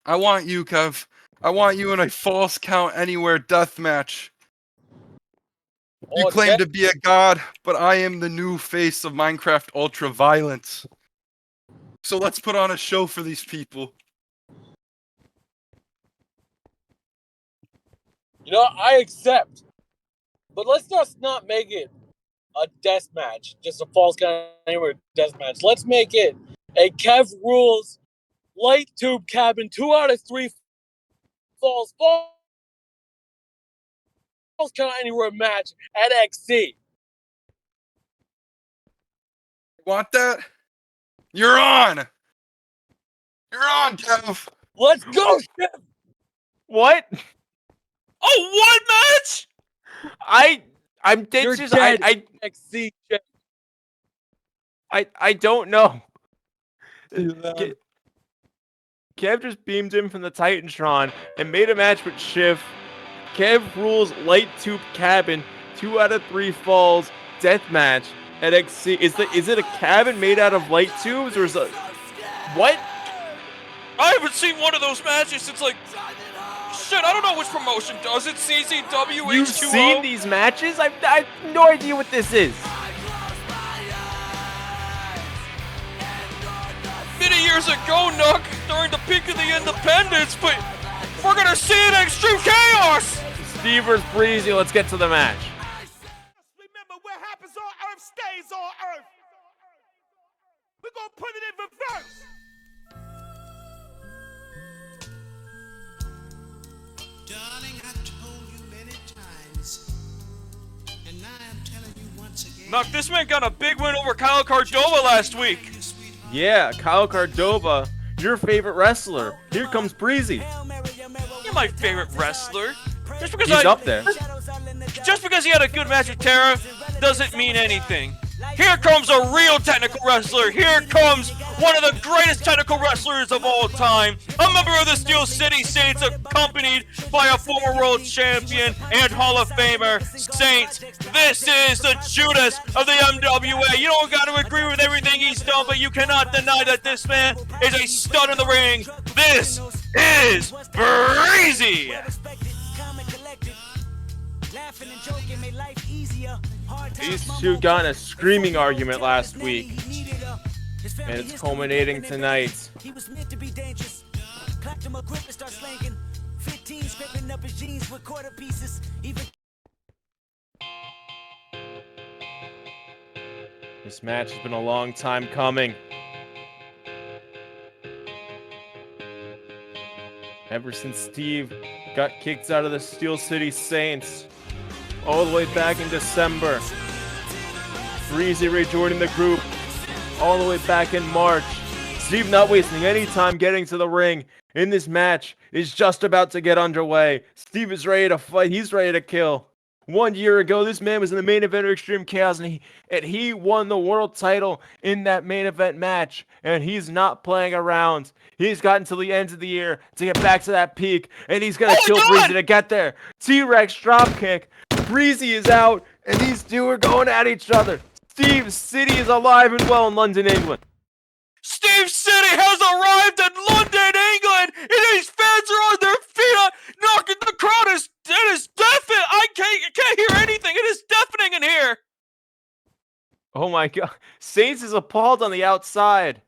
I want you, Kev. I want you in a false count anywhere death match. You claim to be a god, but I am the new face of Minecraft Ultra Violence. So let's put on a show for these people. You know, I accept. But let's just not make it a death match, just a false count anywhere death match. Let's make it a Kev Rules light tube cabin 2 out of 3 falls count anywhere match at XC. Want that? You're on. You're on, Kev. Let's go, Shiff. What? Oh, what match? I'm dead. You're Just, dead. XC. I don't know. Kev just beamed in from the Titantron and made a match with Shiff. Kev Rules light tube cabin 2 out of 3 falls death match at XC. Is it a cabin made out of light tubes or is it what? I haven't seen one of those matches since like shit. I don't know which promotion does it. CZW. You've seen these matches? I have no idea what this is. Many years ago, Nook, during the peak of the independence, but we're gonna see it in Extreme Chaos! Steve vs. Bhreezy, let's get to the match. Remember, what happens on Earth stays on Earth. We're gonna put it in reverse. Darling, I told you many times, and now I'm telling you once again. Nook, this man got a big win over Kyle Cardova last week. Yeah, Kyle Cardova, your favorite wrestler. Here comes Bhreezy. You're my favorite wrestler. Just because He's up there. Just because he had a good match with Tarah doesn't mean anything. Here comes a real technical wrestler. Here comes one of the greatest technical wrestlers of all time. A member of the Steel City Saints, accompanied by a former world champion and Hall of Famer, Saints. This is the Judas of the MWA. You don't got to agree with everything he's done, but you cannot deny that this man is a stud in the ring. This is Bhreezy. These two got in a screaming argument last week, and it's culminating tonight. This match has been a long time coming. Ever since Steve got kicked out of the Steel City Saints, all the way back in December. Bhreezy rejoining the group all the way back in March. Steve not wasting any time getting to the ring. In this match is just about to get underway. Steve is ready to fight. He's ready to kill. 1 year ago, this man was in the main event of Extreme Chaos, and he won the world title in that main event match. And he's not playing around. He's gotten to the end of the year to get back to that peak, and he's gonna kill Bhreezy to get there. T-Rex dropkick. Bhreezy is out, and these two are going at each other. Steve City is alive and well in London, England. Steve City has arrived in London, England, and his fans are on their feet, knocking. The crowd is deafening. I can't hear anything. It is deafening in here. Oh my God, Saints is appalled on the outside.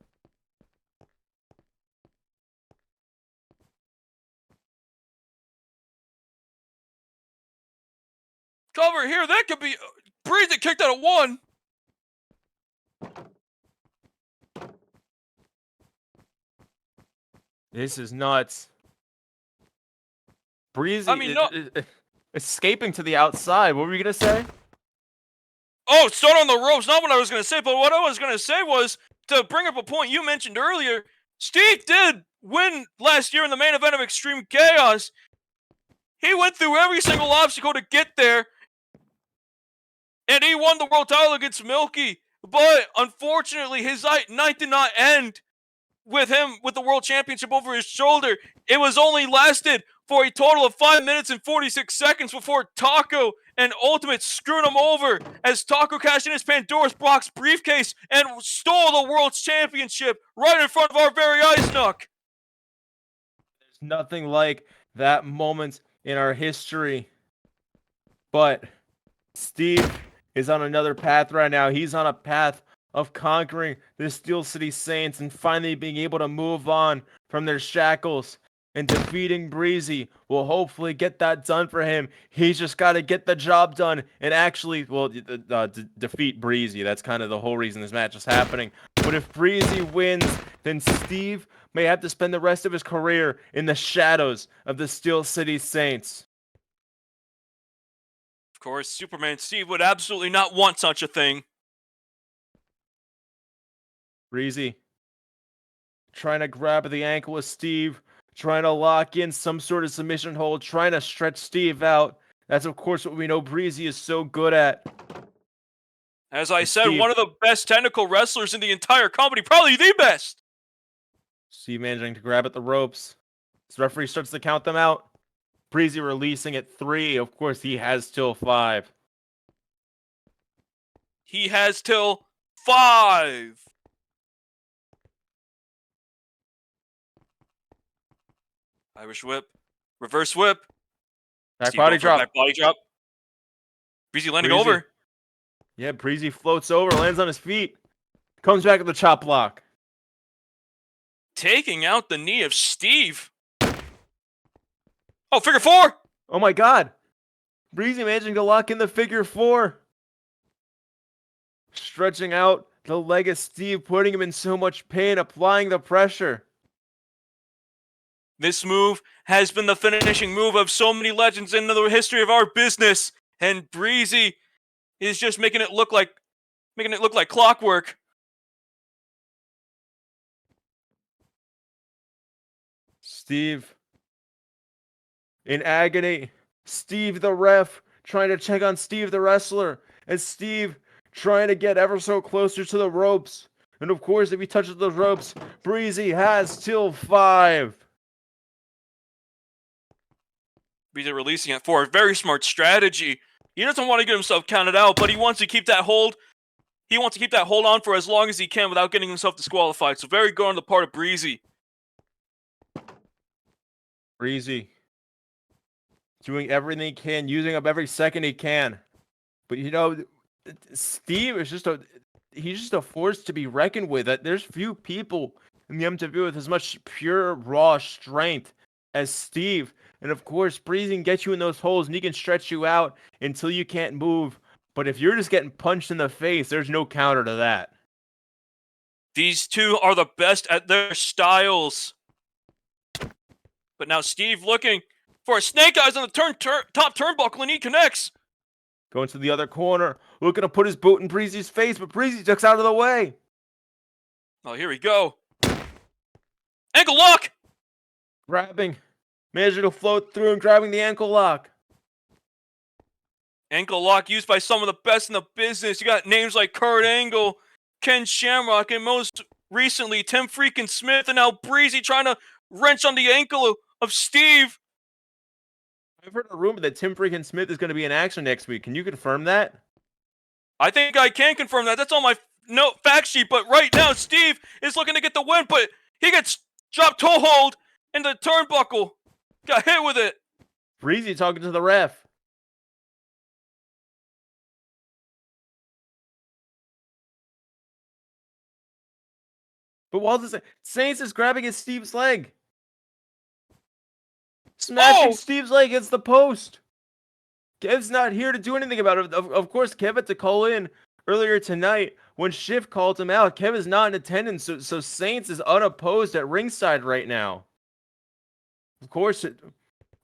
Cover here. That could be Bhreezy kicked out of 1. This is nuts. Bhreezy. I mean, no. escaping to the outside. What were you gonna say? Oh, start on the ropes. Not what I was going to say, but what I was going to say was to bring up a point you mentioned earlier. Steve did win last year in the main event of Extreme Chaos. He went through every single obstacle to get there, and he won the world title against Milky. But unfortunately, his night did not end with him with the world championship over his shoulder. It was only lasted for a total of 5 minutes and 46 seconds before Taco and Ultimate screwed him over as Taco cashed in his Pandora's box briefcase and stole the world's championship right in front of our very eyes, Nook. There's nothing like that moment in our history. But Steve is on another path right now. He's on a path of conquering the Steel City Saints and finally being able to move on from their shackles. And defeating Bhreezy will hopefully get that done for him. He's just got to get the job done and actually, well, defeat Bhreezy. That's kind of the whole reason this match is happening. But if Bhreezy wins, then Steve may have to spend the rest of his career in the shadows of the Steel City Saints. Of course, Superman Steve would absolutely not want such a thing. Bhreezy trying to grab the ankle of Steve, trying to lock in some sort of submission hold, trying to stretch Steve out. That's, of course, what we know Bhreezy is so good at. As I said, Steve, one of the best technical wrestlers in the entire company, probably the best. Steve managing to grab at the ropes. This referee starts to count them out. Bhreezy releasing at 3. Of course, he has till 5. He has till 5. Irish whip. Reverse whip. Back Steve body going for a drop. Back body drop. Bhreezy landing Bhreezy. over. Yeah, Bhreezy floats over, lands on his feet. Comes back at the chop block. Taking out the knee of Steve. Oh, figure 4. Oh my god. Bhreezy managing to lock in the figure 4. Stretching out the leg of Steve, putting him in so much pain, applying the pressure. This move has been the finishing move of so many legends in the history of our business, and Bhreezy is just making it look like clockwork. Steve in agony. Steve the ref trying to check on Steve the wrestler, and Steve trying to get ever so closer to the ropes. And of course, if he touches those ropes, Bhreezy has till 5. Bhreezy releasing it for a very smart strategy. He doesn't want to get himself counted out, but he wants to keep that hold. He wants to keep that hold on for as long as he can without getting himself disqualified. So very good on the part of Bhreezy. Bhreezy doing everything he can, using up every second he can. But you know, Steve is he's just a force to be reckoned with. There's few people in the MW with as much pure raw strength as Steve. And of course, Bhreezy can get you in those holes and he can stretch you out until you can't move. But if you're just getting punched in the face, there's no counter to that. These two are the best at their styles. But now Steve looking for a snake eyes on the top turnbuckle, and he connects. Going to the other corner, looking to put his boot in Bhreezy's face, but Bhreezy ducks out of the way. Oh, here we go. Ankle lock! Grabbing. Managing to float through and grabbing the ankle lock. Ankle lock used by some of the best in the business. You got names like Kurt Angle, Ken Shamrock, and most recently Tim freaking Smith, and now Bhreezy trying to wrench on the ankle of Steve. I've heard a rumor that Tim freaking Smith is going to be in action next week. Can you confirm that? I think I can confirm that. That's on my fact sheet. But right now, Steve is looking to get the win, but he gets dropped toe hold in the turnbuckle. Got hit with it. Bhreezy talking to the ref. But while this Saints is grabbing at Steve's leg. Smashing Steve's leg against the post. Kev's not here to do anything about it. Of course, Kev had to call in earlier tonight when Shiff called him out. Kev is not in attendance, so Saints is unopposed at ringside right now. Of course,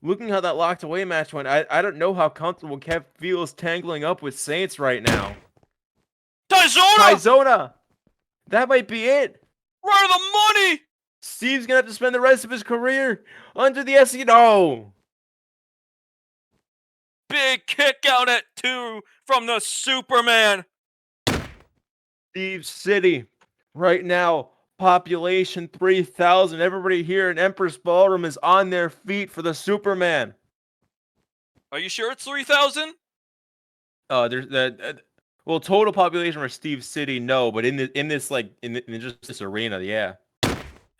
looking how that locked away match went, I don't know how comfortable Kev feels tangling up with Saints right now. Taizona! That might be it. Right of the money! Steve's gonna have to spend the rest of his career under the SC. No! Big kick out at 2 from the Superman. Steve City. Right now, population 3,000. Everybody here in Empress Ballroom is on their feet for the Superman. Are you sure it's 3,000? There's that. Well, total population for Steve City, no, but in just this arena, yeah.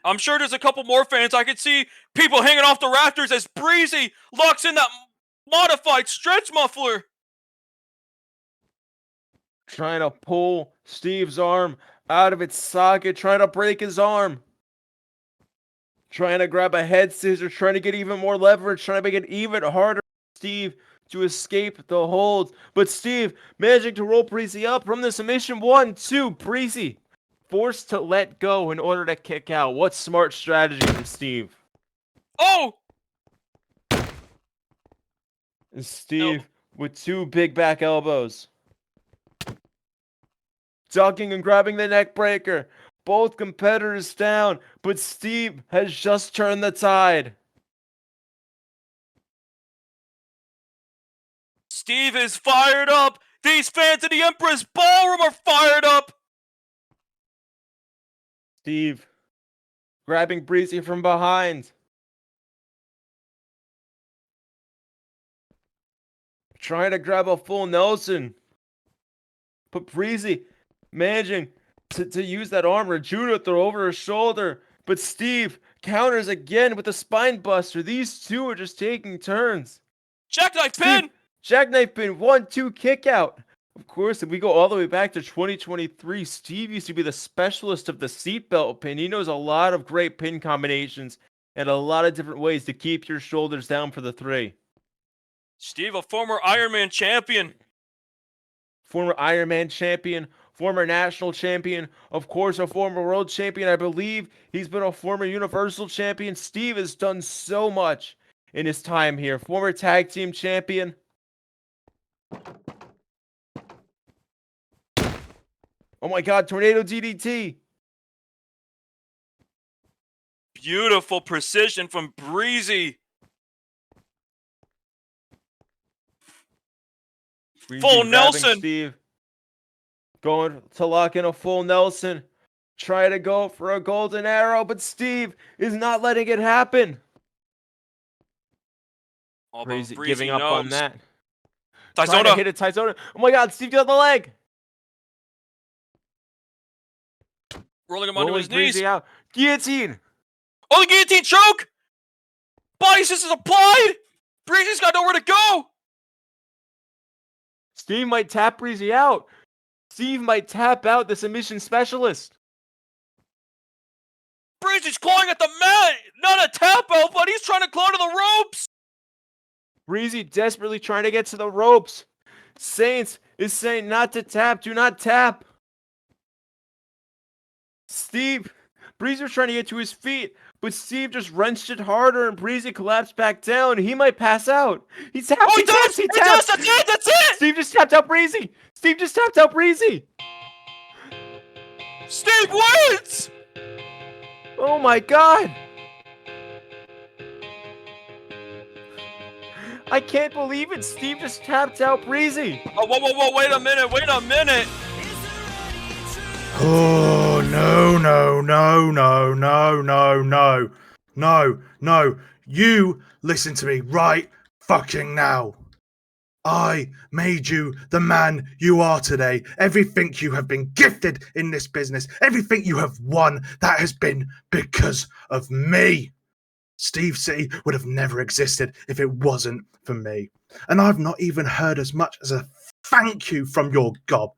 I'm sure there's a couple more fans. I could see people hanging off the rafters as Bhreezy locks in that modified stretch muffler. Trying to pull Steve's arm out of its socket, trying to break his arm. Trying to grab a head scissor, trying to get even more leverage, trying to make it even harder for Steve to escape the hold. But Steve managing to roll Bhreezy up from the submission. 1, 2, Bhreezy forced to let go in order to kick out. What smart strategy from Steve. Oh! And Steve with 2 big back elbows. Ducking and grabbing the neck breaker. Both competitors down, but Steve has just turned the tide. Steve is fired up. These fans in the Empress Ballroom are fired up. Steve grabbing Bhreezy from behind. Trying to grab a full Nelson. But Bhreezy managing to use that arm or judo throw over her shoulder. But Steve counters again with a spine buster. These two are just taking turns. Jackknife pin! Jackknife pin, 1, 2, kick out. Of course, if we go all the way back to 2023, Steve used to be the specialist of the seatbelt pin. He knows a lot of great pin combinations and a lot of different ways to keep your shoulders down for the 3. Steve, a former Ironman champion. Former Ironman champion, former national champion, of course, a former world champion. I believe he's been a former universal champion. Steve has done so much in his time here. Former tag team champion. Oh my God, tornado DDT. Beautiful precision from Bhreezy. Full Nelson. Steve going to lock in a full Nelson. Try to go for a golden arrow, but Steve is not letting it happen. Bhreezy giving up on that. Taizona. Trying to hit a Taizona. Oh my God, Steve got the leg. Rolling him onto his knees. Bhreezy out. Guillotine. Oh, the guillotine choke. Body systems applied. Bhreezy's got nowhere to go. Steve might tap Bhreezy out. Steve might tap out the submission specialist. Bhreezy's clawing at the mat. Not a tap out, but he's trying to claw to the ropes. Bhreezy desperately trying to get to the ropes. Saints is saying not to tap. Do not tap. Steve, Bhreezy was trying to get to his feet, but Steve just wrenched it harder and Bhreezy collapsed back down. He might pass out. He taps. Oh, he taps. He taps. That's it. That's it. Steve just tapped out Bhreezy. Steve just tapped out Bhreezy. Steve wins. Oh my God. I can't believe it. Steve just tapped out Bhreezy. Oh, whoa, wait a minute. Oh, no. You listen to me right fucking now. I made you the man you are today. Everything you have been gifted in this business, everything you have won, that has been because of me. Steve City would have never existed if it wasn't for me. And I've not even heard as much as a thank you from your gob.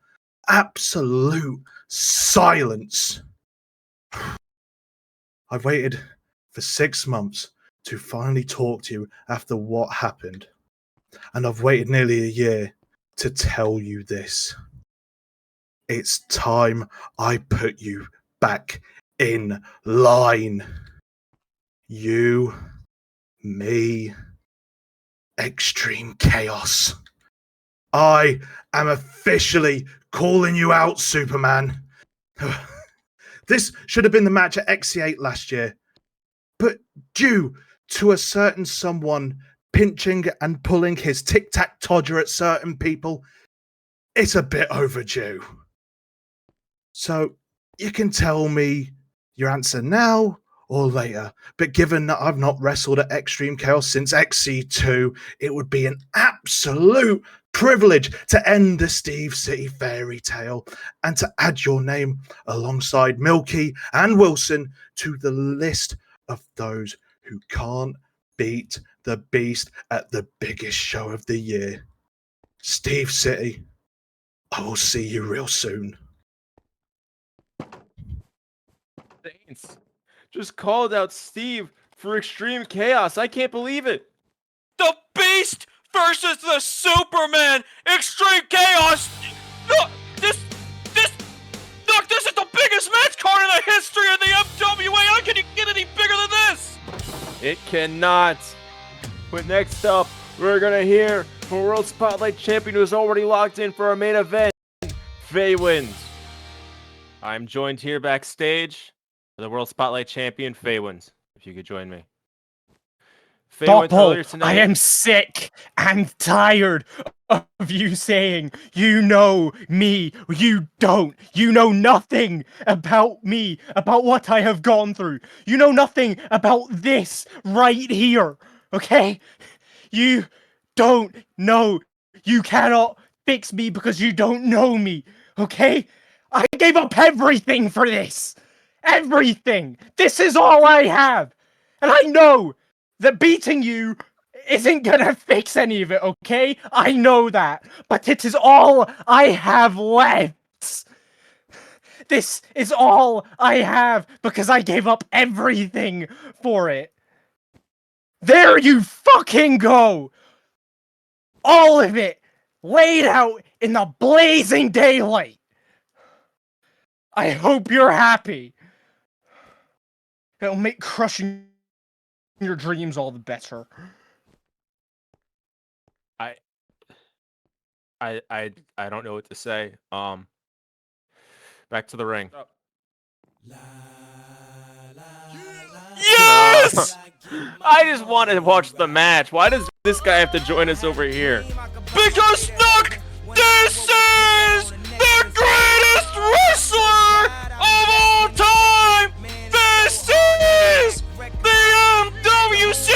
Absolute silence. I've waited for 6 months to finally talk to you after what happened. And I've waited nearly a year to tell you this. It's time I put you back in line. You, me, Extreme Chaos. I am officially calling you out, Superman. This should have been the match at XC8 last year, but due to a certain someone pinching and pulling his tic-tac-todger at certain people, it's a bit overdue. So you can tell me your answer now or later, but given that I've not wrestled at Extreme Chaos since XC2, it would be an absolute privilege to end the Steve City fairy tale and to add your name alongside Milky and Wilson to the list of those who can't beat the Beast at the biggest show of the year. Steve City, I will see you real soon. Saints just called out Steve for Extreme Chaos. I can't believe it. The Beast versus the Superman. Extreme Chaos. Look, this is the biggest match card in the history of the MWA. How can you get any bigger than this? It cannot. But next up, we're going to hear from World Spotlight Champion who's already locked in for our main event, Faywind. I'm joined here backstage by the World Spotlight Champion, Faywind. If you could join me. Faywind, earlier tonight, I am sick and tired of you saying, you know me, you don't. You know nothing about me, about what I have gone through. You know nothing about this right here, okay? You don't know. You cannot fix me because you don't know me, okay? I gave up everything for this. Everything. This is all I have. And I know that beating you isn't gonna fix any of it, okay? I know that. But it is all I have left. This is all I have because I gave up everything for it. There you fucking go! All of it laid out in the blazing daylight. I hope you're happy. It'll make crushing your dreams all the better. I don't know what to say. Back to the ring. Yes! I just want to watch the match. Why does this guy have to join us over here? Because Snook, this is the greatest wrestler of all time! This is the MWC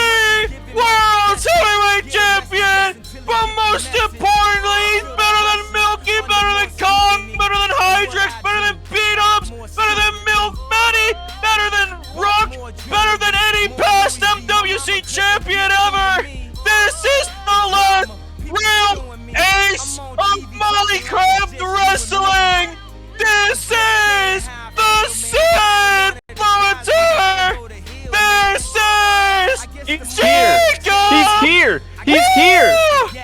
World Heavyweight Champion! But most importantly, he's better than Milky, better than Kong, better than Hydrix, better than Beat-Ups, better than Milk Manny, better than Rock, better than any past MWC champion ever! This is the last real ace of Mollycraft Wrestling! This is the Sin Influencer! This is He's here! He's here! He's here!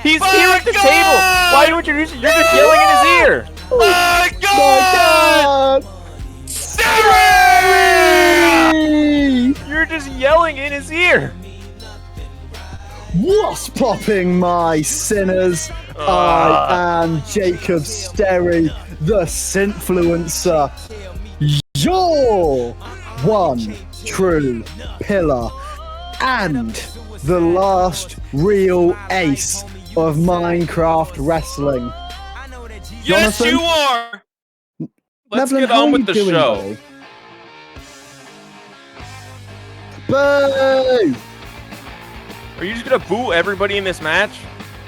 He's here at the table! Why don't you? You're just yelling in his ear! My God! You're just yelling in his ear! What's popping, my sinners? I am Jakob Sterry, the Sinfluencer. Your one true pillar and the last real ace of Minecraft wrestling. Yes, Jonathan? you are! Let's Nevlin, get how on are with you the doing, show. buddy? Boo! Are you just gonna boo everybody in this match?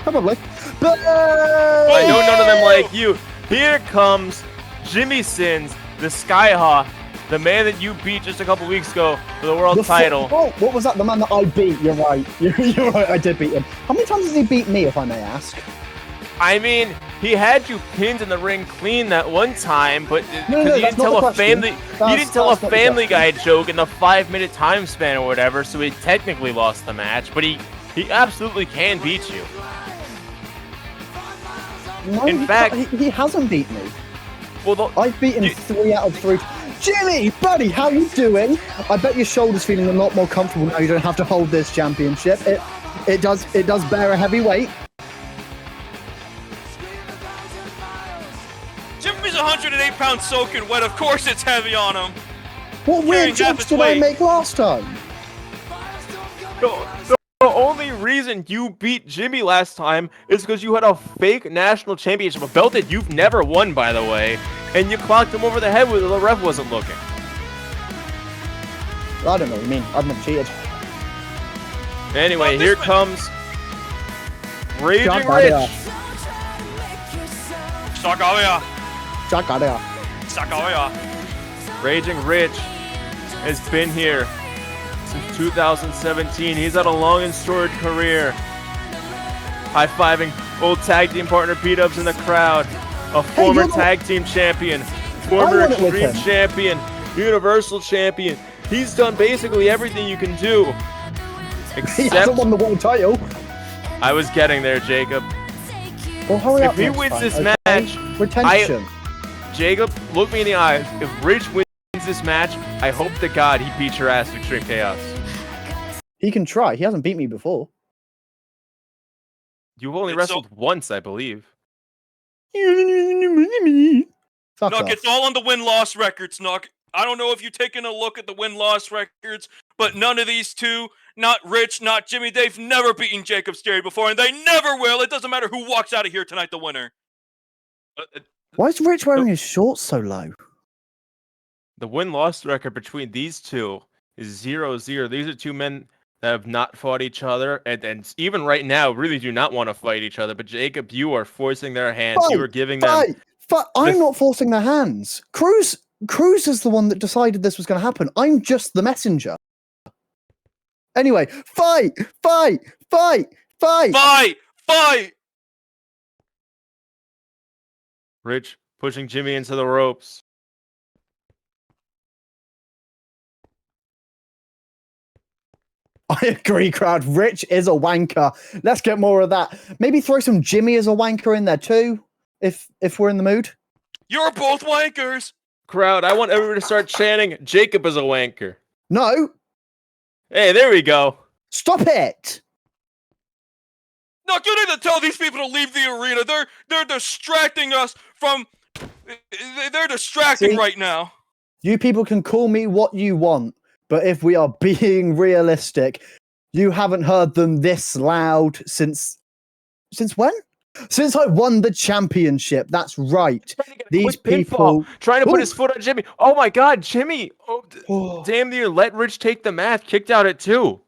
Probably. Boo! I know none of them like you. Here comes Jimmy Sins, the Skyhawk, the man that you beat just a couple weeks ago for the world title. Oh, what was that? The man that I beat. You're right. You're right. I did beat him. How many times has he beat me, if I may ask? I mean, he had you pinned in the ring clean that one time, but No, because you that's didn't not tell the a family, question. you didn't tell a That's not the Family Guy question. joke in the 5-minute time span or whatever, so he technically lost the match. But he absolutely can beat you. No, In fact- he hasn't beat me. Well, I've beaten 3 out of 3. Jimmy, buddy, how you doing? I bet your shoulder's feeling a lot more comfortable now. You don't have to hold this championship. It does bear a heavy weight. Jimmy's 108 pounds soaking wet. Of course it's heavy on him. What Carrying weird half jokes its did I weight. make last time? The only reason you beat Jimmy last time is because you had a fake national championship, a belt that you've never won, by the way, and you clocked him over the head when the ref wasn't looking. I don't know what you mean. I've never cheated. Anyway, here comes Raging Jakob. Rich. Sakaoya. Jakob. Sakaoya. Raging Rich has been here since 2017. He's had a long and storied career. High-fiving old tag team partner P-Dubs in the crowd. A former tag team champion. Former won it with Extreme him. champion. Universal champion. He's done basically everything you can do. He Except hasn't won the world title. I was getting there, Jacob. Well, hurry If up he next wins time, this okay? match, Retention. Jacob, look me in the eyes. If Rich wins this match, I hope to God he beats your ass in Extreme Chaos. He can try. He hasn't beat me before. You've only It's wrestled once, I believe. Fuck Knock, off. it's all on the win-loss records, Knock. I don't know if you've taken a look at the win-loss records, but none of these two, not Rich, not Jimmy, they've never beaten Jacob Sterry before, and they never will. It doesn't matter who walks out of here tonight the winner. Why is Rich wearing his shorts so low? The win-loss record between these two is 0-0. These are two men that have not fought each other, and even right now really do not want to fight each other. But Jacob, you are forcing their hands. You are giving them. I'm not forcing their hands. Cruz is the one that decided this was going to happen. I'm just the messenger. Anyway, fight! Rich pushing Jimmy into the ropes. I agree, crowd. Rich is a wanker. Let's get more of that. Maybe throw some Jimmy as a wanker in there too, if we're in the mood. You're both wankers. Crowd, I want everyone to start chanting, Jacob is a wanker. No. Hey, there we go. Stop it. No, you need to tell these people to leave the arena. They're distracting us from. They're distracting See? right now. You people can call me what you want, but if we are being realistic, you haven't heard them this loud since when? Since I won the championship. That's right. These people trying to put his foot on Jimmy. Oh my God, Jimmy! Oh, damn near let Rich take the match. Kicked out at 2.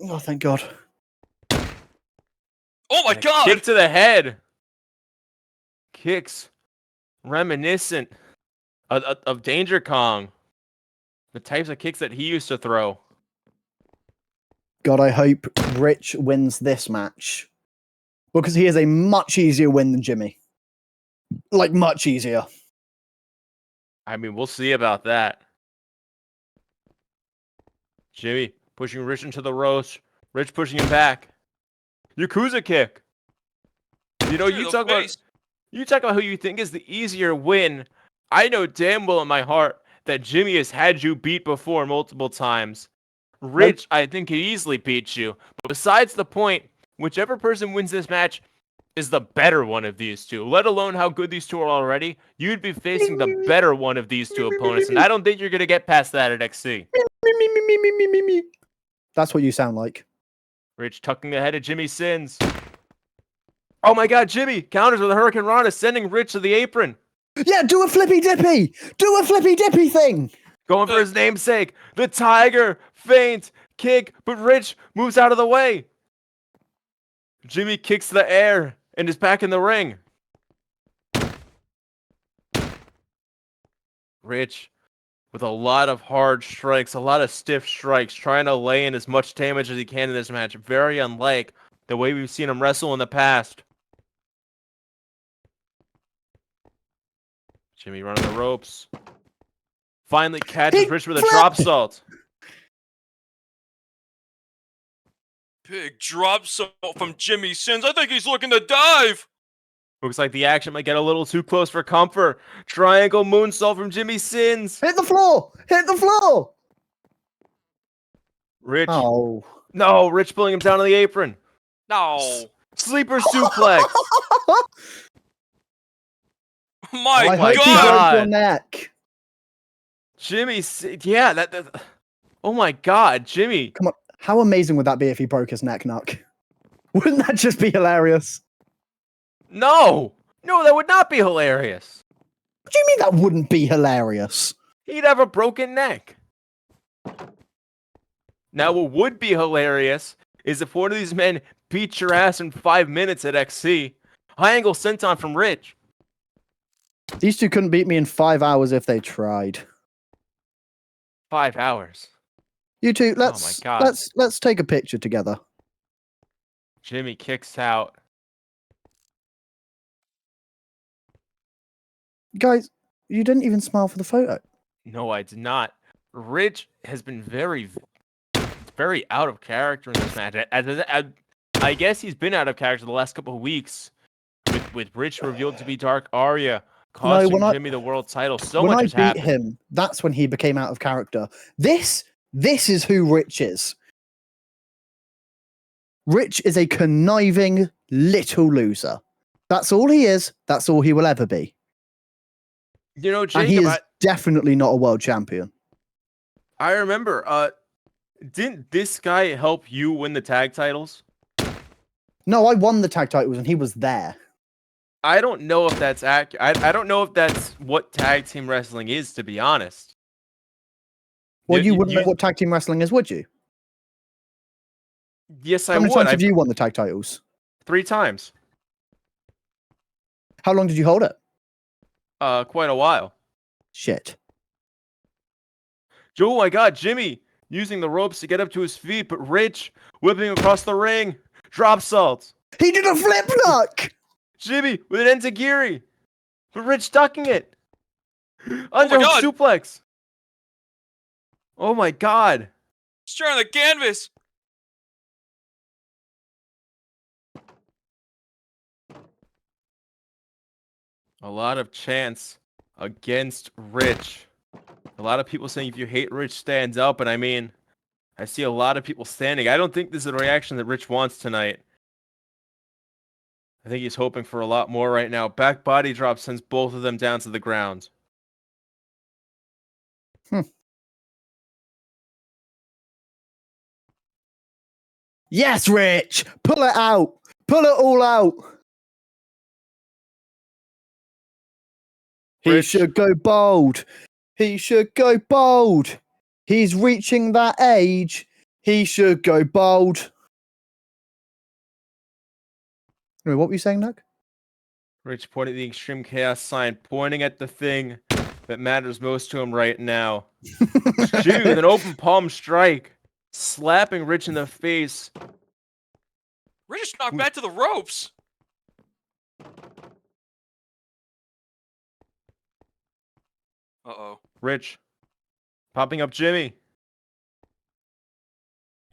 Oh, thank God. Oh my God! Kick to the head. Kicks reminiscent of Danger Kong. The types of kicks that he used to throw. God, I hope Rich wins this match. Because he is a much easier win than Jimmy. Like, much easier. I mean, we'll see about that. Jimmy pushing Rich into the ropes. Rich pushing him back. Yakuza kick. You know, you talk about who you think is the easier win. I know damn well in my heart that Jimmy has had you beat before multiple times. Rich, I think, could easily beat you. But besides the point, whichever person wins this match is the better one of these two. Let alone how good these two are already. You'd be facing the better one of these two opponents. And I don't think you're going to get past that at XC. That's what you sound like. Rich tucking the head of Jimmy Sins. Oh my God, Jimmy counters with a Hurricane Rana, sending Rich to the apron. Yeah, do a flippy dippy. Do a flippy dippy thing. Going for his namesake. The Tiger feint kick, but Rich moves out of the way. Jimmy kicks the air and is back in the ring. Rich with a lot of hard strikes, a lot of stiff strikes, trying to lay in as much damage as he can in this match. Very unlike the way we've seen him wrestle in the past. Jimmy running the ropes. Finally catches Rich with a drop salt. Big drop salt from Jimmy Sins. I think he's looking to dive. Looks like the action might get a little too close for comfort. Triangle moonsault from Jimmy Sins. Hit the floor. Hit the floor. Rich. Oh. No, Rich pulling him down on the apron. No. Sleeper suplex. My I hope he broke your neck. Jimmy, yeah, that. Oh my God, Jimmy. Come on, how amazing would that be if he broke his neck, Nuck? Wouldn't that just be hilarious? No, that would not be hilarious. What do you mean that wouldn't be hilarious? He'd have a broken neck. Now, what would be hilarious is if one of these men beat your ass in 5 minutes at XC. High angle senton from Rich. These two couldn't beat me in 5 hours if they tried. 5 hours. You two, Oh my let's God. let's take a picture together. Jimmy kicks out. Guys, you didn't even smile for the photo. No, I did not. Rich has been very out of character in this match. I guess he's been out of character the last couple of weeks. With Rich revealed to be Dark Arya, costing Jimmy the world title. So when much I has beat happened. him, that's when he became out of character. This is who Rich is. Rich is a conniving little loser. That's all he is. That's all he will ever be. You know, And he Jacob, is definitely not a world champion. I remember, didn't this guy help you win the tag titles? No, I won the tag titles and he was there. I don't know if that's accurate. I don't know if that's what tag team wrestling is, to be honest. Well, you wouldn't know what tag team wrestling is, would you? Yes, I How many would. times have you won the tag titles? 3 times. How long did you hold it? Quite a while. Shit. Oh my God, Jimmy using the ropes to get up to his feet, but Rich whipping across the ring. Drop salt. He did a flip knock! Jimmy with an enziguri, but Rich ducking it. Under God. suplex. Oh my God. Straight on the canvas. A lot of chants against Rich. A lot of people saying if you hate Rich, stands up. And I mean, I see a lot of people standing. I don't think this is a reaction that Rich wants tonight. I think he's hoping for a lot more right now. Back body drop sends both of them down to the ground. Yes, Rich! Pull it out! Pull it all out! He should go bold. He should go bold. He's reaching that age. He should go bold. Anyway, what were you saying, Nick? Rich pointing at the Extreme Chaos sign, pointing at the thing that matters most to him right now. Jimmy with an open palm strike, slapping Rich in the face. Rich just knocked back to the ropes. Uh-oh. Rich popping up Jimmy.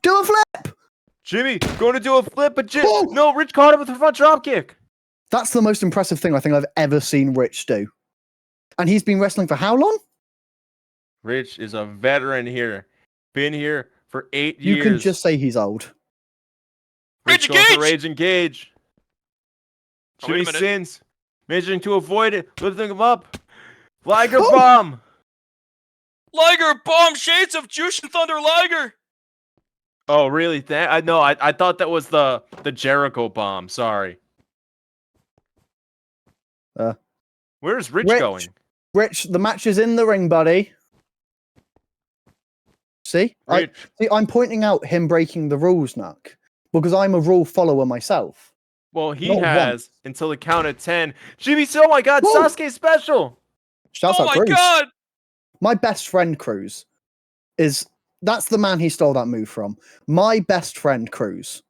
Do a flip! Jimmy going to do a flip, but no, Rich caught him with a front drop kick. That's the most impressive thing I think I've ever seen Rich do. And he's been wrestling for how long? Rich is a veteran here. Been here for 8 years. You can just say he's old. Rich going for Rage Engage. Oh, wait a Jimmy minute. sins. Managing to avoid it. Lifting him up. Liger bomb. Liger bomb, shades of Jushin Thunder Liger. Oh, really? I thought that was the Jericho bomb. Sorry. Where's Rich going? Rich, the match is in the ring, buddy. See? I'm pointing out him breaking the rules, Nuck. Because I'm a rule follower myself. Well, he Not has until the count of 10. Jimmy, oh my God, Whoa! Sasuke special. Shouts Oh out my Cruz. God. My best friend, Cruz, that's the man he stole that move from. My best friend, Cruz.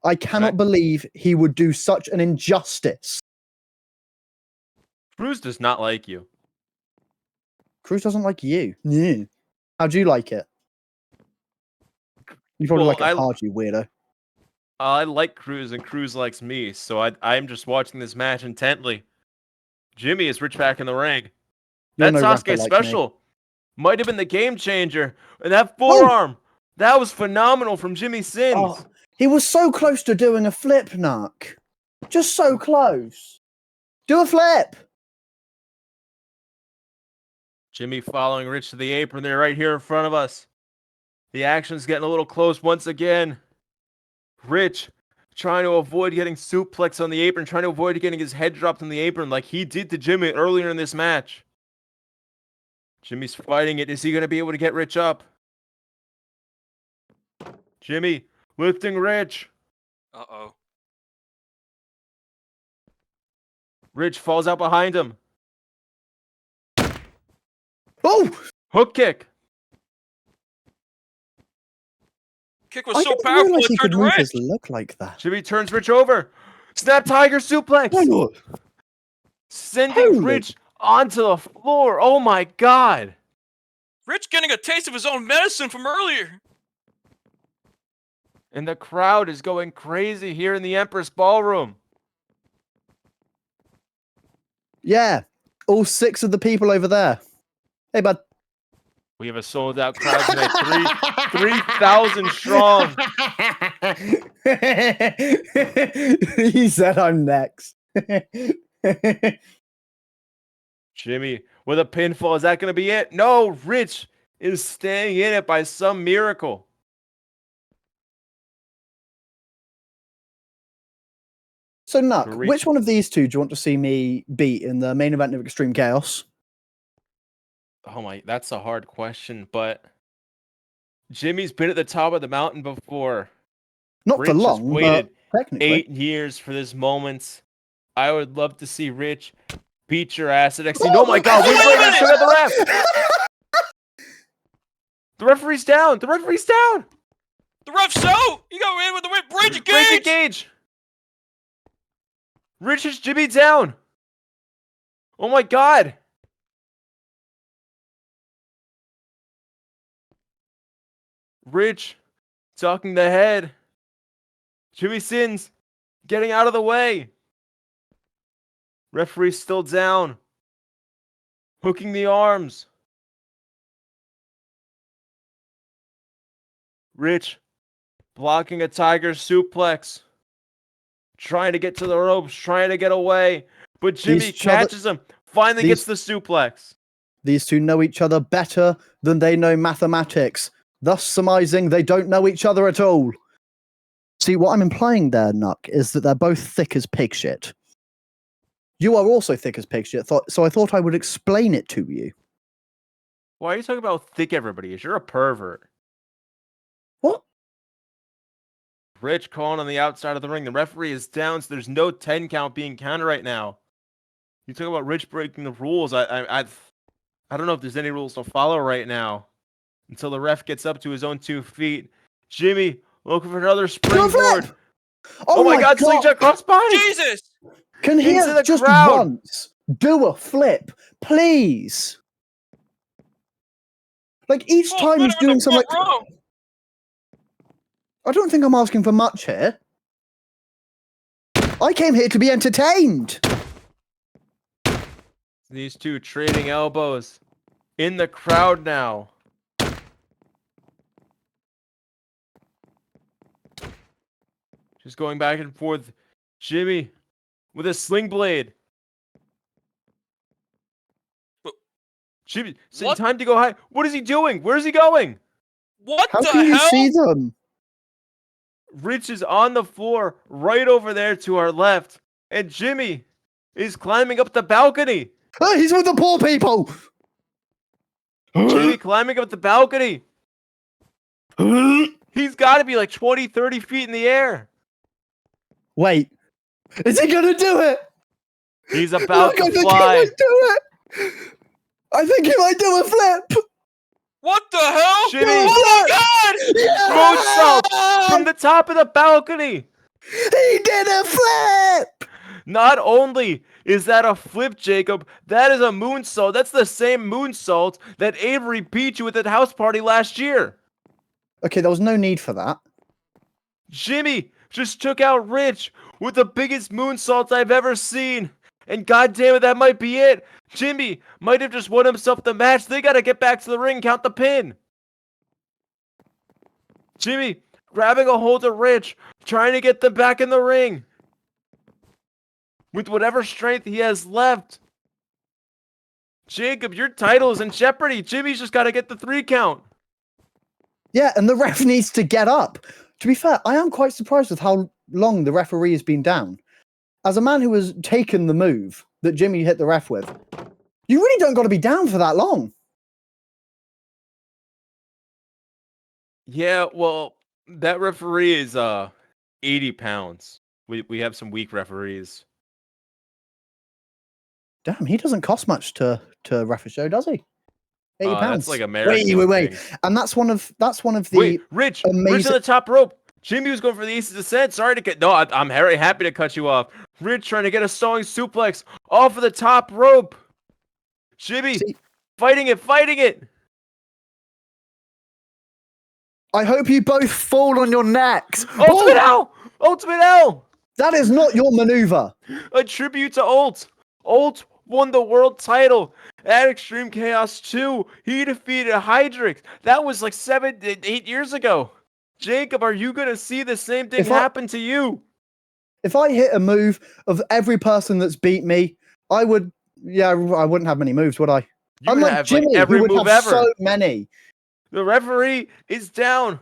I cannot believe he would do such an injustice. Cruz does not like you. Cruz doesn't like you. Yeah. How'd you like it? You probably Well, like it hard, you weirdo. I like Cruz, and Cruz likes me, so I'm just watching this match intently. Jimmy is Rich back in the ring. You're That no rapper Sasuke like special might have been the game changer. And that forearm That was phenomenal from Jimmy Sins. Oh, he was so close to doing a flip, Nuck. Just so close. Do a flip. Jimmy following Rich to the apron there right here in front of us. The action's getting a little close once again. Rich trying to avoid getting suplex on the apron, trying to avoid getting his head dropped on the apron like he did to Jimmy earlier in this match. Jimmy's fighting it. Is he going to be able to get Rich up? Jimmy lifting Rich. Uh-oh. Rich falls out behind him. Oh! Hook kick. Kick was I so didn't powerful realize it he could turned move red. his look like that. Jimmy turns Rich over. Snap Tiger suplex. Sending Holy. Rich onto the floor. Oh my God. Rich getting a taste of his own medicine from earlier. And the crowd is going crazy here in the Empress Ballroom. Yeah, all 6 of the people over there. Hey, bud. We have a sold out crowd tonight. 3,000 strong. He said I'm next. Jimmy with a pinfall. Is that going to be it? No, Rich is staying in it by some miracle. So, Nuck, Great. which one of these two do you want to see me beat in the main event of Extreme Chaos? Oh my, that's a hard question, but Jimmy's been at the top of the mountain before. Not Rich for has long, waited but technically. 8 years for this moment. I would love to see Rich beat your ass at NXT. Oh my God, wait a minute, show the ref. The referee's down. The referee's down. The ref's out. You got in with the whip. Break your Break the cage. cage. Rich has Jimmy down. Oh my God. Rich ducking the head. Jimmy Sins getting out of the way. Referee's still down. Hooking the arms. Rich blocking a Tiger suplex. Trying to get to the ropes, trying to get away. But Jimmy catches him. Finally gets the suplex. These two know each other better than they know mathematics, thus surmising they don't know each other at all. See, what I'm implying there, Nuck, is that they're both thick as pig shit. You are also thick as pig shit, so I thought I would explain it to you. Why are you talking about how thick everybody is? You're a pervert. What? Rich calling on the outside of the ring. The referee is down, so there's no 10 count being counted right now. You talk about Rich breaking the rules. I don't know if there's any rules to follow right now until the ref gets up to his own 2 feet. Jimmy looking for another springboard. Oh my God, slingshot crossbody. Jesus. Can he Into the just crowd. once do a flip, please? Like each time he's doing something like... I don't think I'm asking for much here. I came here to be entertained. These two trading elbows in the crowd now. Just going back and forth. Jimmy with a sling blade. Jimmy, time to go high. What is he doing? Where's he going? What How the can you hell? see them? Rich is on the floor right over there to our left. And Jimmy is climbing up the balcony. Oh, he's with the poor people. Jimmy climbing up the balcony. He's got to be like 20, 30 feet in the air. Wait, is he gonna do it? He's about Look, I to think fly. he might do it. I think he might do a flip. What the hell? Jimmy. Oh my God! Moonsault from the top of the balcony. He did a flip. Not only is that a flip, Jacob, that is a moonsault. That's the same moonsault that Avery beat you at that house party last year. Okay, there was no need for that. Jimmy just took out Rich with the biggest moonsault I've ever seen. And goddamn it, that might be it. Jimmy might have just won himself the match. They got to get back to the ring, count the pin. Jimmy grabbing a hold of Rich, trying to get them back in the ring. With whatever strength he has left. Jacob, your title is in jeopardy. Jimmy's just got to get the 3 count. Yeah, and the ref needs to get up. To be fair, I am quite surprised with how long the referee has been down. As a man who has taken the move that Jimmy hit the ref with, you really don't got to be down for that long. Yeah, well, that referee is 80 pounds. We have some weak referees. Damn, he doesn't cost much to ref a show, does he? 80 pounds. That's like American. Wait. And that's one of the Wait, Rich on the top rope. Jimmy was going for the Ace of Descent. Sorry to get. No, I'm very happy to cut you off. Rich trying to get a stalling suplex off of the top rope. Jimmy fighting it. I hope you both fall on your necks. Ultimate L! Ultimate L! That is not your maneuver. A tribute to Ult. Ult won the world title at Extreme Chaos 2. He defeated Hydrix. That was like 8 years ago. Jacob, are you going to see the same thing happen to you? If I hit a move of every person that's beat me, I wouldn't have many moves, would I? I'm like Jimmy, every who would move have ever. so many. The referee is down.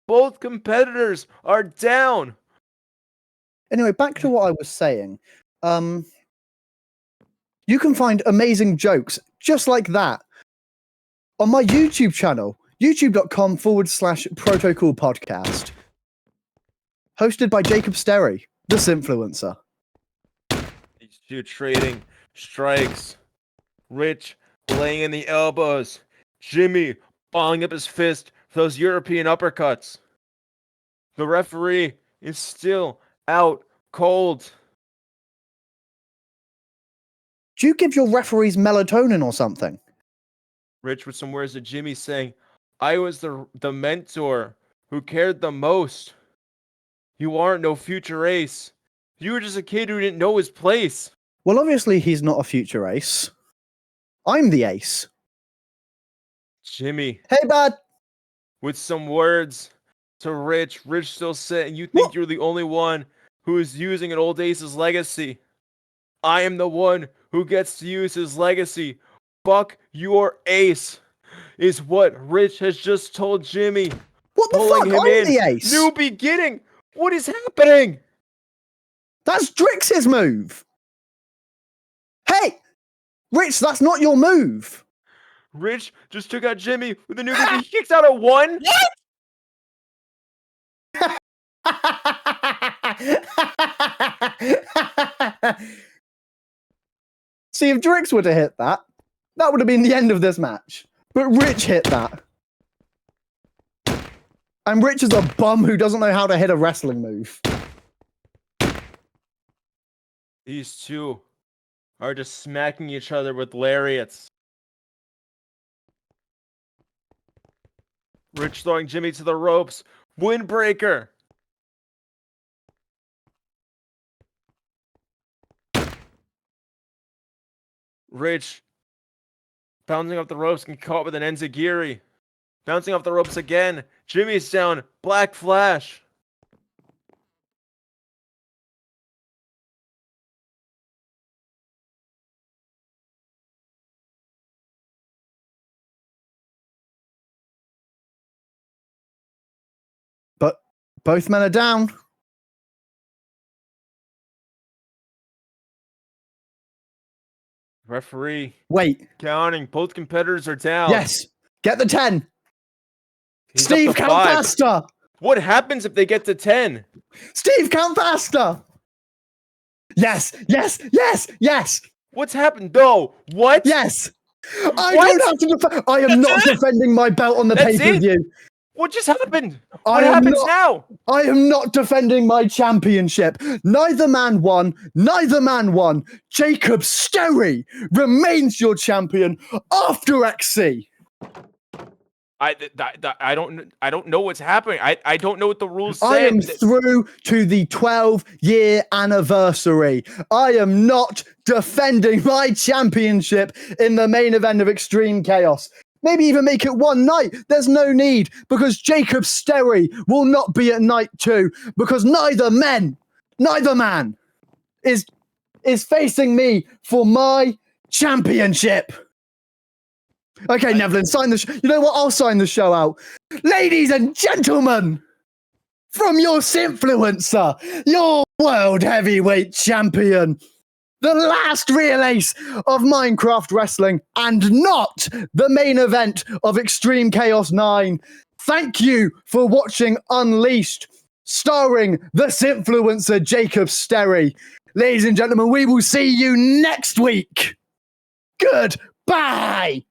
Both competitors are down. Anyway, back to what I was saying. You can find amazing jokes just like that on my YouTube channel, youtube.com/Protocol Podcast. Hosted by Jacob Sterry, this influencer. These two trading strikes. Rich laying in the elbows. Jimmy balling up his fist for those European uppercuts. The referee is still out cold. Do you give your referees melatonin or something? Rich with some words to Jimmy saying, I was the mentor who cared the most. You aren't no future ace. You were just a kid who didn't know his place. Well, obviously he's not a future ace. I'm the ace. Jimmy. Hey, bud. With some words to Rich. Rich still saying, you think you're the only one who is using an old ace's legacy. I am the one who gets to use his legacy. Fuck your ace, is what Rich has just told Jimmy. What the fuck? I'm the ace. New beginning. What is happening? That's Drix's move. Hey, Rich, that's not your move. Rich just took out Jimmy with a new move. He kicks out a 1. See, if Drix would have hit that, that would have been the end of this match. But Rich hit that. And Rich is a bum who doesn't know how to hit a wrestling move. These two are just smacking each other with lariats. Rich throwing Jimmy to the ropes. Windbreaker. Rich bouncing off the ropes and caught with an enziguri. Bouncing off the ropes again. Jimmy's down. Black Flash. But both men are down. Referee. Wait. Counting. Both competitors are down. Yes. Get the 10. He's Steve, up to count 5. faster. What happens if they get to 10? Steve, count faster. Yes. What's happened? No. What? Yes. I don't have to defend. I am not defending my belt on the pay-per-view. What just happened? What happens now? I am not defending my championship. Neither man won. Jacob Sterry remains your champion after XC. I don't know what's happening. I don't know what the rules say. I am through to the 12-year anniversary. I am not defending my championship in the main event of Extreme Chaos. Maybe even make it one night. There's no need, because Jakob Sterry will not be at night 2, because neither man is facing me for my championship. Okay, Nevlin, sign the you know what? I'll sign the show out. Ladies and gentlemen, from your influencer, your world heavyweight champion, the last real ace of Minecraft wrestling, and not the main event of Extreme Chaos 9. Thank you for watching Unleashed, starring the influencer Jakob Sterry. Ladies and gentlemen, we will see you next week. Goodbye.